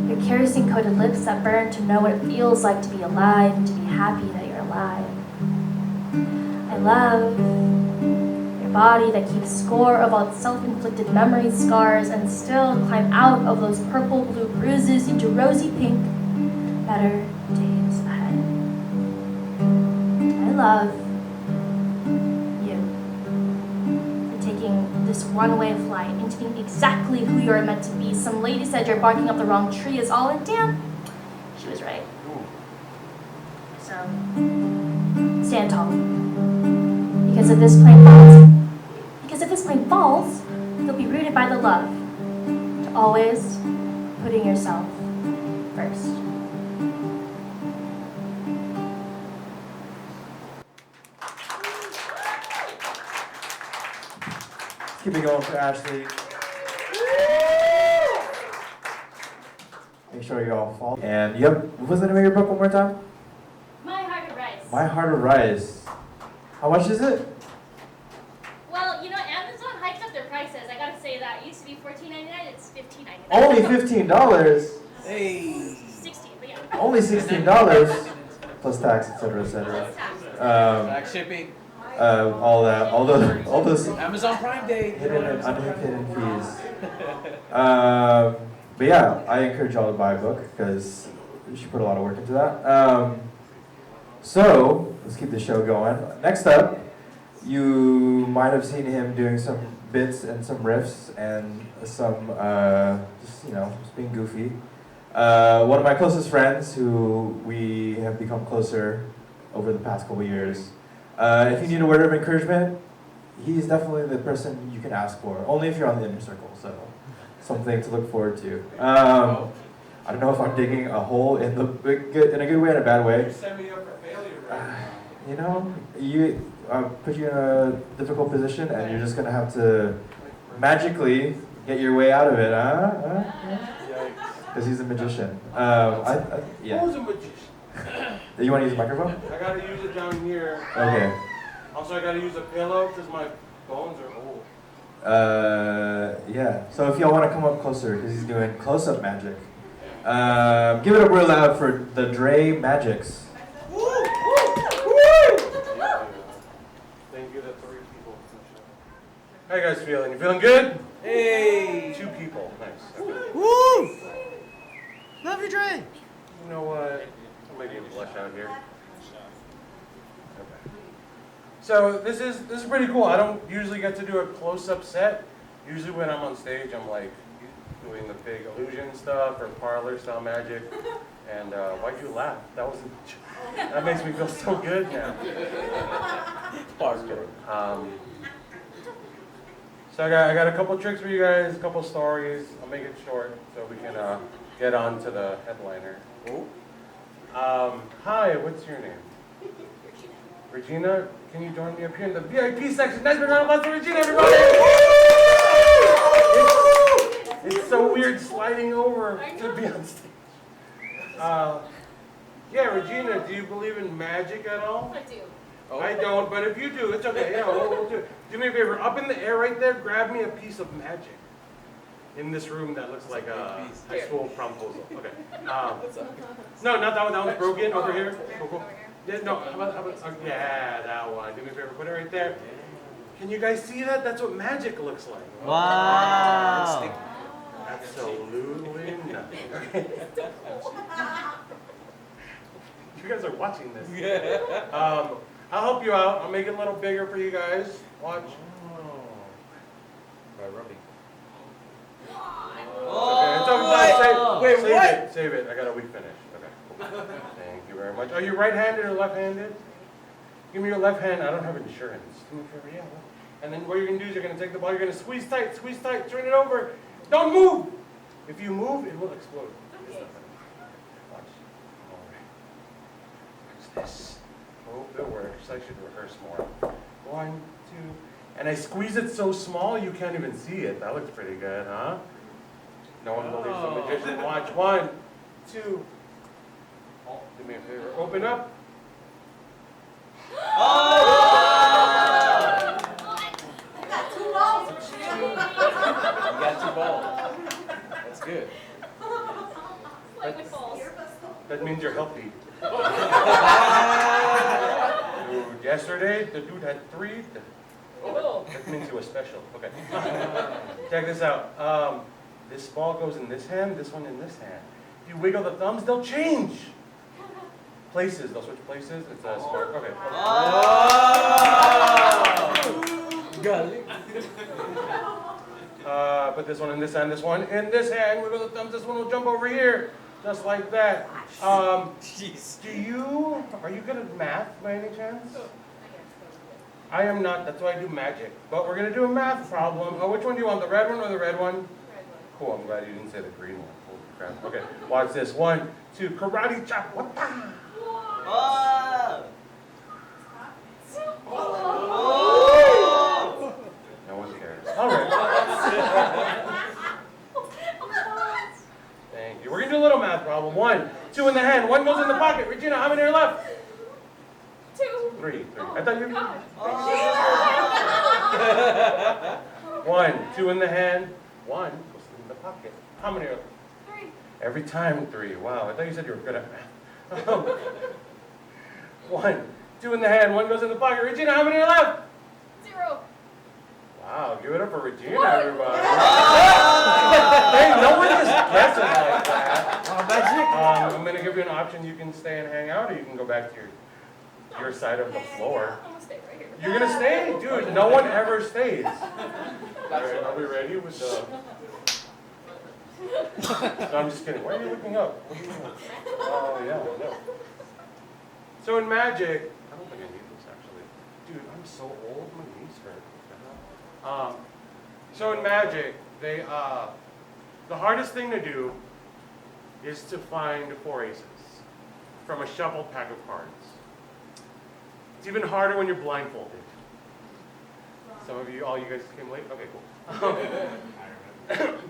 your kerosene-coated lips that burn to know what it feels like to be alive and to be happy that you're alive. I love your body that keeps score of all self-inflicted memory scars and still climb out of those purple-blue bruises into rosy pink, better days ahead. I love you for taking this one-way flight into being exactly who you're meant to be. Some lady said you're barking up the wrong tree is all, and damn, she was right. So, stand tall. Because if this plane falls, you'll be rooted by the love to always putting yourself first. Keep it going for Ashley. Make sure you all fall. And yep, what was the name of your book one more time? My Heart of Rice. My Heart of Rice. How much is it? Well, Amazon hiked up their prices. I gotta say that. It used to be $14.99, it's $15.99. Only $15. Hey. 16, but yeah. Only $16 plus tax, etc., etc. Tax shipping. All those Amazon Prime Day. hidden and unhidden fees. But yeah, I encourage y'all to buy a book because she put a lot of work into that. So let's keep the show going. Next up, you might have seen him doing some bits and some riffs and some just being goofy. One of my closest friends who we have become closer over the past couple years. If you need a word of encouragement, he's definitely the person you can ask for. Only if you're on the inner circle, so something to look forward to. I don't know if I'm digging a hole in a good way and a bad way. You're setting me up for failure, right? You put you in a difficult position, and you're just gonna have to magically get your way out of it, huh? Because he's a magician. Yeah. Who's a magician? You want to use the microphone? I gotta use it down here. Okay. Also, I gotta use a pillow because my bones are old. Yeah. So if y'all want to come up closer, because he's doing close-up magic. Give it up real loud for the Dremagix. Thank you to 3 people. How you guys feeling? You feeling good? Hey. 2 people. Nice. Okay. Woo! Love you, Dre. You know what? I'm gonna get blush out here. Okay. So this is pretty cool. I don't usually get to do a close-up set. Usually when I'm on stage, I'm like doing the big illusion stuff or parlor style magic. And why'd you laugh? That makes me feel so good now. Just kidding. So I got a couple tricks for you guys, a couple stories. I'll make it short so we can get on to the headliner. Hi, what's your name? Regina, can you join me up here in the VIP section? Nice round of applause for Regina, everybody! It's so weird sliding over to be on stage. Yeah, Regina, do you believe in magic at all? I do. Oh. I don't, but if you do, it's okay. Yeah, we'll do it. Do me a favor, up in the air right there, grab me a piece of magic. In this room that looks like a high school promposal. Okay. No, not that one. That one's broken over here. Cool. Yeah, no, how about yeah, that one. Do me a favor, put it right there. Can you guys see that? That's what magic looks like. Wow. Absolutely nothing. You guys are watching this. Yeah. I'll help you out. I'll make it a little bigger for you guys. Watch. By rubbing. Okay, it's okay. Wait, Save what? it. Save it. I got a weak finish. Okay. Cool. Thank you very much. Are you right-handed or left-handed? Give me your left hand. I don't have insurance. Do me a favor. Yeah. And then what you're gonna do is you're gonna take the ball. You're gonna squeeze tight. Turn it over. Don't move. If you move, it will explode. Okay. Watch. All right. Watch this. Hope it works. I should rehearse more. 1, 2. And I squeeze it so small you can't even see it. That looks pretty good, huh? No one believes the magician. Watch. 1, 2. Oh, do me a favor. Open up. You got 2 balls. That's good. That means you're healthy. Dude, yesterday, the dude had 3. That means he was special. Okay. Check this out. This ball goes in this hand, this one in this hand. If you wiggle the thumbs, they'll change. Places, they'll switch places. It's a smart. Okay. Put this one in this hand, this one in this hand. Wiggle the thumbs. This one will jump over here, just like that. Jeez. Are you good at math by any chance? I am not. That's why I do magic. But we're gonna do a math problem. Oh, which one do you want? The red one or the red one? Red one. Cool. I'm glad you didn't say the green one. Holy crap. Okay. Watch this. 1, 2. Karate chop. What? No one cares. All right. Thank you. We're gonna do a little math problem. 1, 2 in the hand. 1 goes in the pocket. Regina, how many are left? 2. 3. I thought you. God. 1, 2 in the hand. 1 goes in the pocket. How many are left? 3. Every time 3. Wow. I thought you said you were good at math. 1, 2 in the hand. 1 goes in the pocket. Regina, how many are left? 0. Wow, give it up for Regina, everybody. Hey, no one just guesses like that. I'm going to give you an option. You can stay and hang out, or you can go back to your side of the floor. I'm gonna stay right here. You're going to stay? Dude, no one ever stays. All right, are we ready with the... No, I'm just kidding. Why are you looking up? What do you mean? Oh, yeah, no. So in magic, I don't think I need this, actually. Dude, I'm so old, my knees hurt. So in magic, the hardest thing to do is to find 4 aces from a shuffled pack of cards. It's even harder when you're blindfolded. Some of you, all you guys came late? Okay, cool.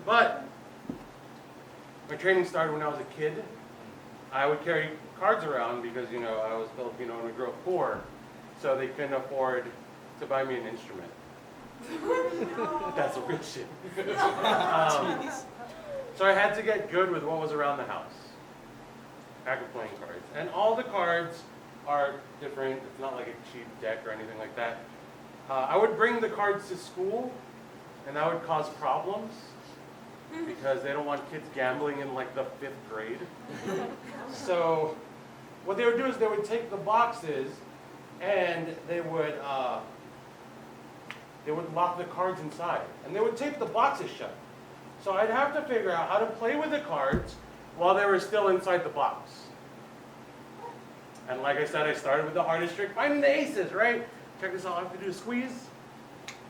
But my training started when I was a kid. I would carry cards around because, you know, I was Filipino and we grew up poor, so they couldn't afford to buy me an instrument. That's a real shit. So I had to get good with what was around the house. Pack of playing cards. And all the cards are different. It's not like a cheap deck or anything like that. I would bring the cards to school, and that would cause problems because they don't want kids gambling in like the 5th grade. So what they would do is they would take the boxes and they would lock the cards inside, and they would tape the boxes shut. So I'd have to figure out how to play with the cards while they were still inside the box. And like I said, I started with the hardest trick, finding the aces, right? Check this out, all I have to do is squeeze.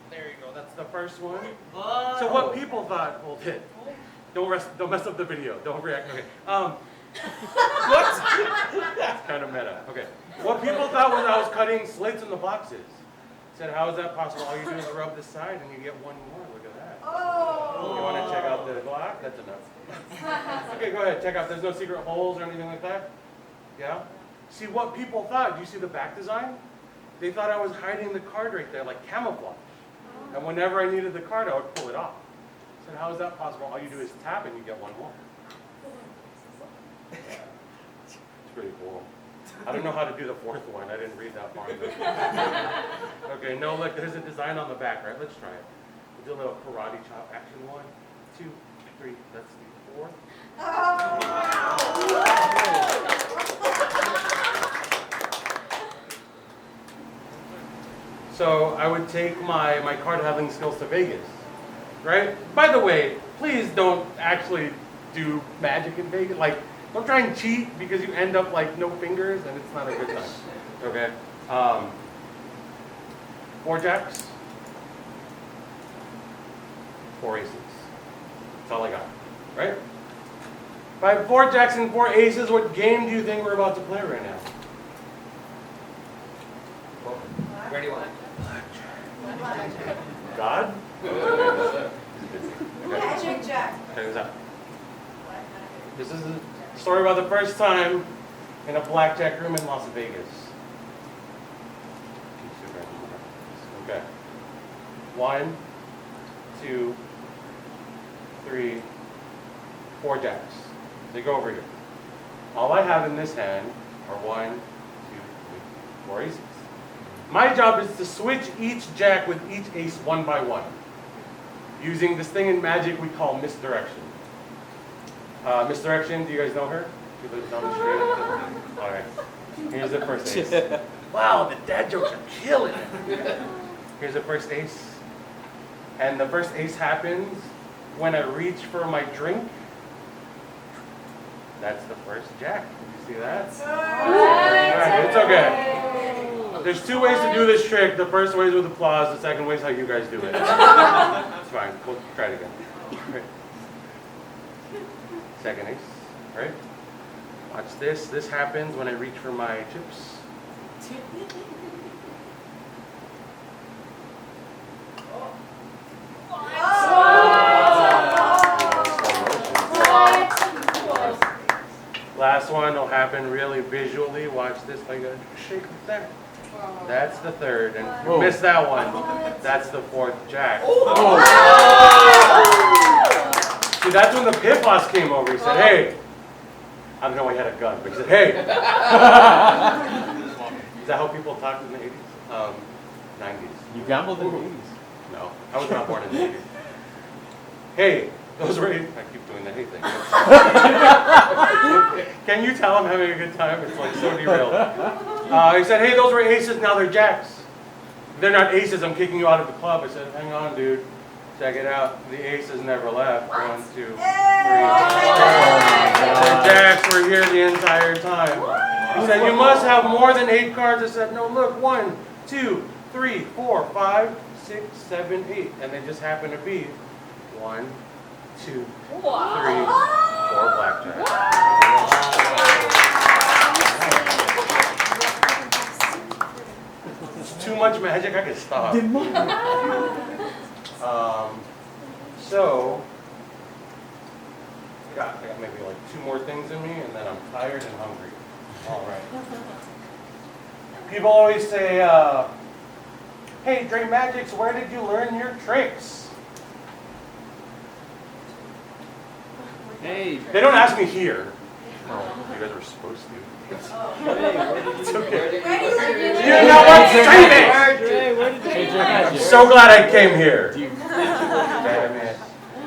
There you go, that's the first one. So what people thought, hold it. Don't mess up the video, don't react, okay. What? That's kind of meta, okay. What people thought was I was cutting slates in the boxes. Said, how is that possible? All you do is rub this side and you get 1 more, look at that. Oh. You want to check out the Glock? That's enough. Okay, go ahead, check out, there's no secret holes or anything like that? Yeah? See what people thought, do you see the back design? They thought I was hiding the card right there, like camouflage. And whenever I needed the card, I would pull it off. I said, how is that possible? All you do is tap and you get 1 more. It's pretty cool. I don't know how to do the 4th one. I didn't read that far. Okay, no, look, there's a design on the back, right? Let's try it. We'll do a little karate chop action. 1, 2, 3. That's the 4th. So I would take my card handling skills to Vegas, right? By the way, please don't actually do magic in Vegas. Like, don't try and cheat because you end up like no fingers and it's not a good time. Okay. 4 jacks, 4 aces. That's all I got, right? If I have 4 jacks and 4 aces, what game do you think we're about to play right now? Ready one. God? Okay. Magic Jack. Check this out. This is a story about the first time in a blackjack room in Las Vegas. Okay. 1, 2, 3, 4 jacks. They go over here. All I have in this hand are 1, 2, 3, 4 aces. My job is to switch each jack with each ace one by one, using this thing in magic we call misdirection. Misdirection, do you guys know her? She lives down the street. All right. Here's the first ace. Wow, the dad jokes are killing it. Here's the first ace. And the first ace happens when I reach for my drink. That's the first jack. You see that? All right, it's okay. There's 2 ways to do this trick. The first way is with applause. The second way is how you guys do it. It's fine. We'll try it again. Right. Second ace. Right? Watch this. This happens when I reach for my chips. Last one will happen really visually. Watch this. I gotta shake like that. That's the third, and if you missed that one, that's the 4th jack. See, that's when the pit boss came over. He said, "Hey," I don't know why he had a gun, but he said, "Hey." Is that how people talked in the 80s? 90s. You gambled in the 80s. No, I was not born in the 80s. Hey, those were, I keep doing the hey thing. Can you tell I'm having a good time? It's like so derailed. He said, "Hey, those were aces, now they're jacks." "If they're not aces, I'm kicking you out of the club." I said, "Hang on, dude. Check it out. The aces never left. 1, 2, 3. The jacks were here the entire time." He said, "You must have more than 8 cards." I said, "No, look, 1, 2, 3, 4, 5, 6, 7, 8. And they just happen to be 1, 2, 3, 4 blackjack. It's too much magic. I could stop. So I got maybe like 2 more things in me, and then I'm tired and hungry. All right. People always say, "Hey, Dremagix, where did you learn your tricks?" Hey. They don't ask me here. You guys were supposed to. It's okay. You know what? Say this! I'm so glad I came here. Damn it.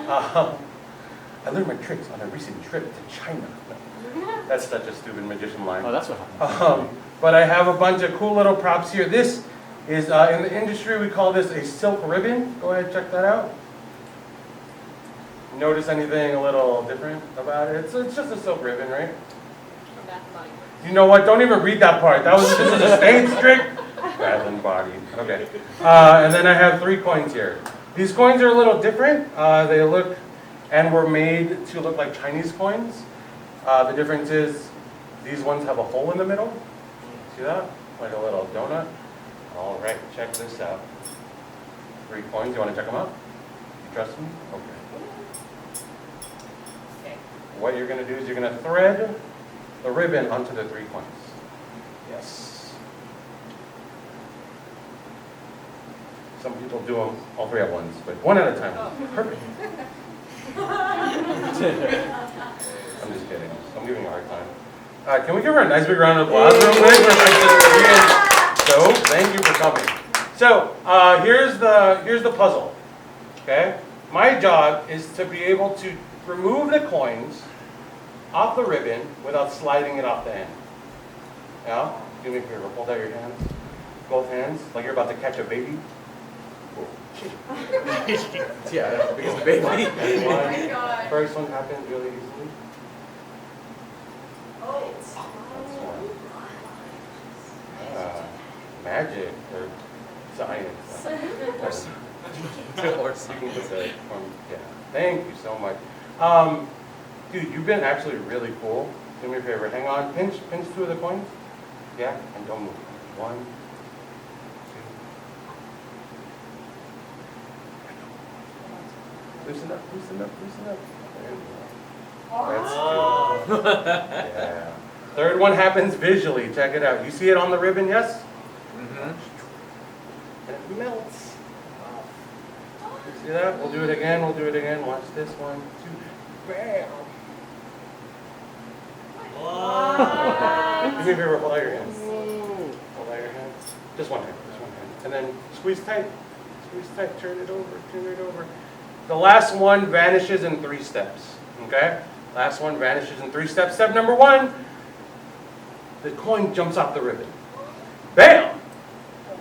I learned my tricks on a recent trip to China. That's such a stupid magician line. Oh, that's what happened. But I have a bunch of cool little props here. This is, in the industry, we call this a silk ribbon. Go ahead, check that out. Notice anything a little different about it? It's just a silk ribbon, right? You know what? Don't even read that part. This is a stage trick. Bath and Body. Okay. And then I have 3 coins here. These coins are a little different. They look and were made to look like Chinese coins. The difference is these ones have a hole in the middle. See that? Like a little donut. All right, check this out. 3 coins. You want to check them out? You trust me? Okay. What you're going to do is you're going to thread the ribbon onto the 3 coins. Yes. Some people do them all 3 at once, but 1 at a time. Perfect. I'm just kidding. I'm giving you a hard time. Can we give her a nice big round of applause real quick? So, thank you for coming. So, here's the puzzle. Okay? My job is to be able to remove the coins off the ribbon without sliding it off the end. Yeah? Do me a favor. Hold out your hands. Both hands, like you're about to catch a baby. Yeah, that's because the baby. God. First one happens really easily. Oh. That's one. Magic or science. Or You can put the, yeah. Thank you so much. Dude, you've been actually really cool. Do me a favor. Hang on. Pinch 2 of the coins. Yeah, and don't move. 1, Loosen up, loosen up, loosen up. That's 2. Yeah. Third one happens visually. Check it out. You see it on the ribbon, yes? Mm-hmm. And it melts. You see that? We'll do it again. We'll do it again. Watch this. 1, 2. Bam. Do me a favor. Hold out your hands. Hold out your hands. Just one hand. Just one hand. And then squeeze tight. Squeeze tight. Turn it over. Turn it over. The last one vanishes in 3 steps. Okay? Last one vanishes in 3 steps. Step number 1. The coin jumps off the ribbon. Bam!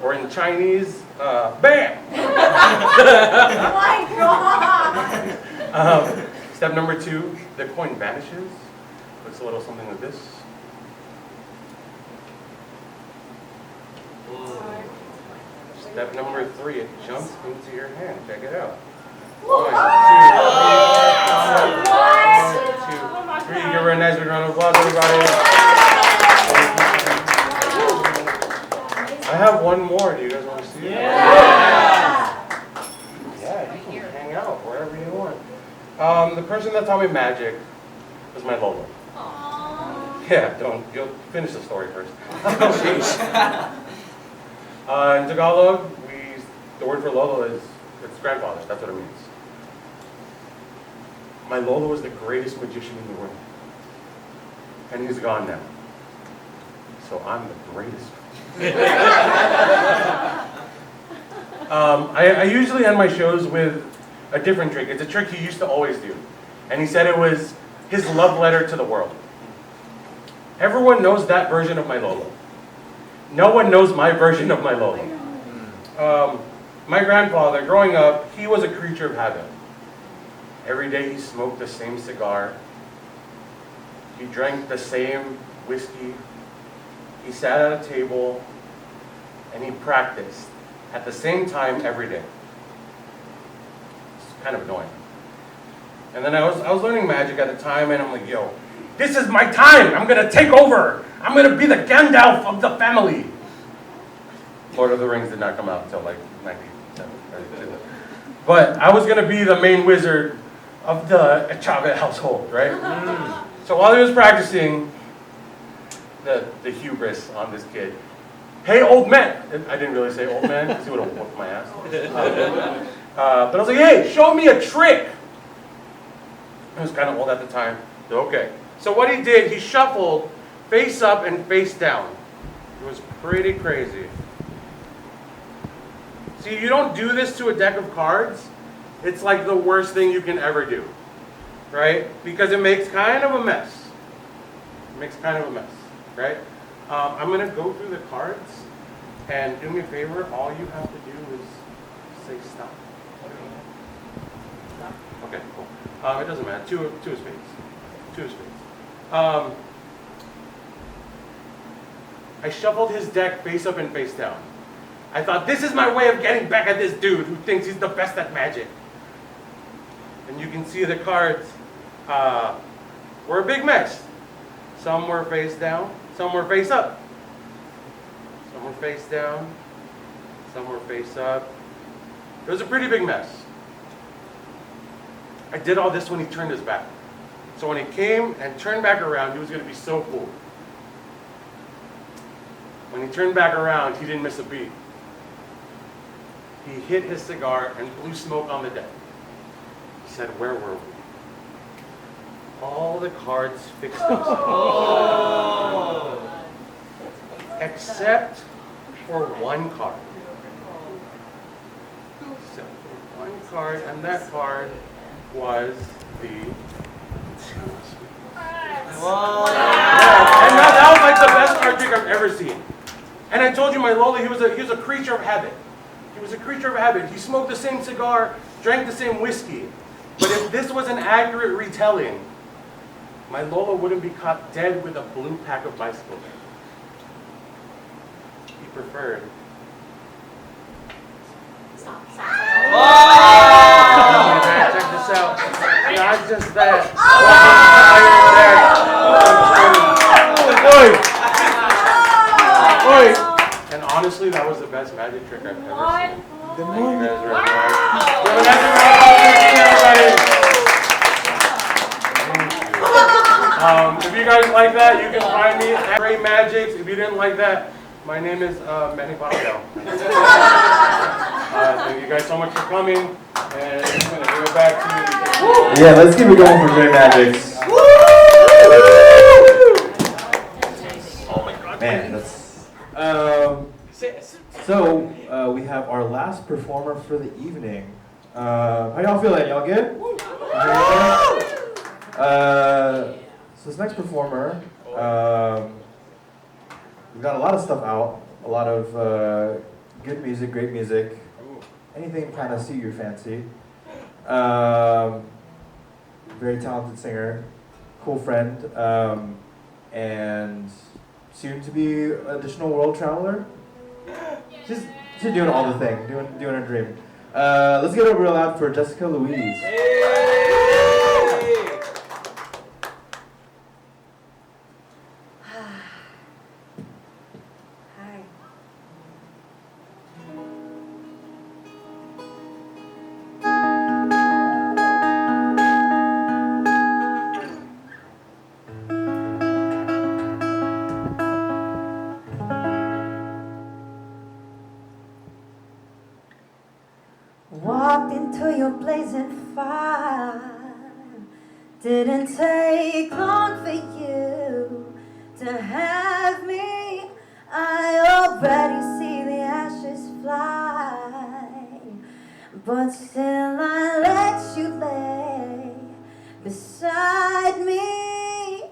Or in Chinese, bam! Oh my God! Step number 2, the coin vanishes. Looks a little something like this. Step number 3, it jumps into your hand. Check it out. 1, 2, 3. Give her a nice big round of applause, everybody. I have one more. Do you guys want to see it? Yeah, you can hang out wherever you want. The person that taught me magic was my Lolo. Yeah, you'll finish the story first. In Tagalog, the word for Lolo is it's grandfather. That's what it means. My Lolo was the greatest magician in the world. And he's gone now. So I'm the greatest. I usually end my shows with a different trick. It's a trick he used to always do. And he said it was his love letter to the world. Everyone knows that version of my Lolo. No one knows my version of my Lolo. My grandfather, growing up, he was a creature of habit. Every day he smoked the same cigar. He drank the same whiskey. He sat at a table and he practiced at the same time every day. It's kind of annoying. And then I was learning magic at the time, and I'm like, yo, this is my time. I'm gonna take over. I'm gonna be the Gandalf of the family. Lord of the Rings did not come out until like 1997. But I was gonna be the main wizard of the Echave household, right? So while he was practicing, the hubris on this kid. Hey, old man! I didn't really say old man, because he would have whooped my ass. But I was like, hey, show me a trick! I was kind of old at the time. So, okay. So what he did, he shuffled face up and face down. It was pretty crazy. See, you don't do this to a deck of cards. It's like the worst thing you can ever do. Right? Because it makes kind of a mess. It makes kind of a mess. Right? I'm going to go through the cards, and do me a favor, all you have to do is say stop. Stop. Okay, cool. It doesn't matter. Two of spades. 2 of spades. I shuffled his deck face up and face down. I thought, this is my way of getting back at this dude who thinks he's the best at magic. And you can see the cards were a big mess. Some were face down, some were face up. Some were face down, some were face up. It was a pretty big mess. I did all this when he turned his back. So when he came and turned back around, he was going to be so cool. When he turned back around, he didn't miss a beat. He hit his cigar and blew smoke on the deck. He said, where were we? All the cards fixed themselves. Oh. Except for one card. Except for one card, and that card was the 2 of spades. Wow. Yeah, and that was like the best card trick I've ever seen. And I told you my Lola, he was a creature of habit. He was a creature of habit. He smoked the same cigar, drank the same whiskey. But if this was an accurate retelling, my Lola wouldn't be caught dead with a blue pack of bicycles. He preferred. Stop. Oh! Check this out. Not just that. Oi! And honestly, that was the best magic trick I've ever seen. The You guys are right. Everybody. If you guys like that, you can find me at Dremagix. If you didn't like that, my name is Manny Pacquiao. Thank you guys so much for coming, and I'm gonna give it back to you. Yeah, let's keep it going for Dremagix. Man, that's. So we have our last performer for the evening. How y'all feeling? Y'all good? So this next performer, we've got a lot of stuff out, a lot of good music, great music, anything kind of suit your fancy. Very talented singer, cool friend, and soon to be additional world traveler. Just doing all the thing, doing her dream. Let's get it real loud for Jessica Louise. Hi. Walked into your blazing fire. Didn't take long for you to have me. I already see the ashes fly, but still I let you lay beside me.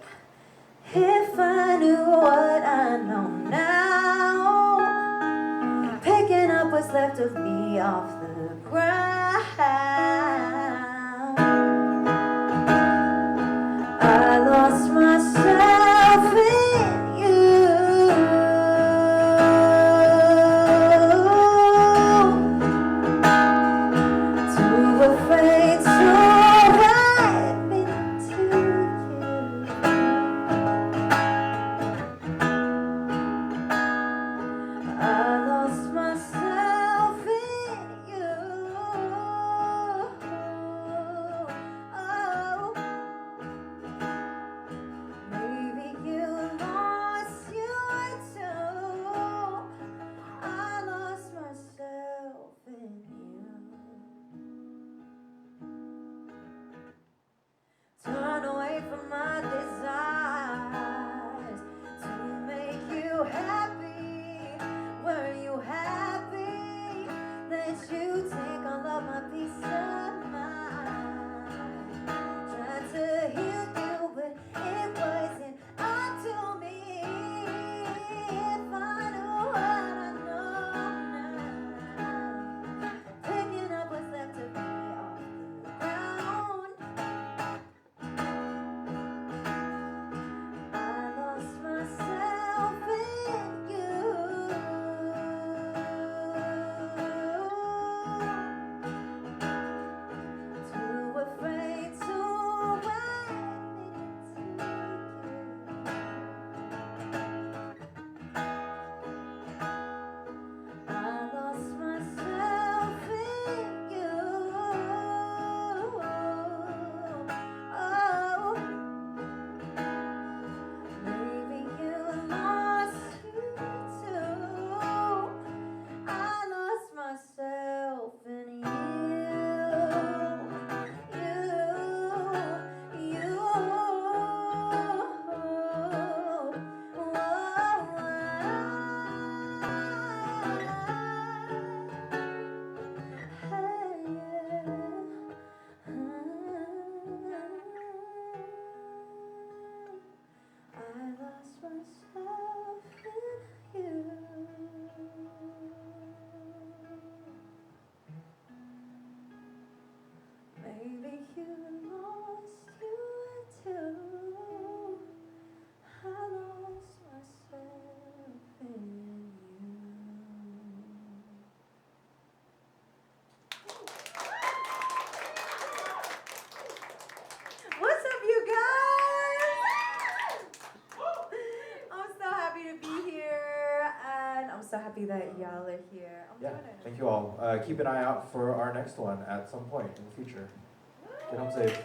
If I knew what I know now, picking up what's left of me off the ground, I lost myself in you. Too afraid to admit to you. I lost myself in you. Oh, maybe you lost you too. I lost myself in you. Turn away from my desires to make you happy. Were you happy that you take all of my peace of mind? Tried to heal you, but it wasn't up to me. If I knew what I know now, picking up what's left of me off the ground, I lost myself in you. Too afraid to admit it to you. I lost myself in you. Oh, maybe you lost you too. I lost myself in I lost myself in you. Maybe you lost you too. I lost myself in you. What's up, you guys? I'm so happy to be here, and I'm so happy that y'all are here. I'm Yeah, doing it. thank you all. Keep an eye out for our next one at some point in the future. Get home safe.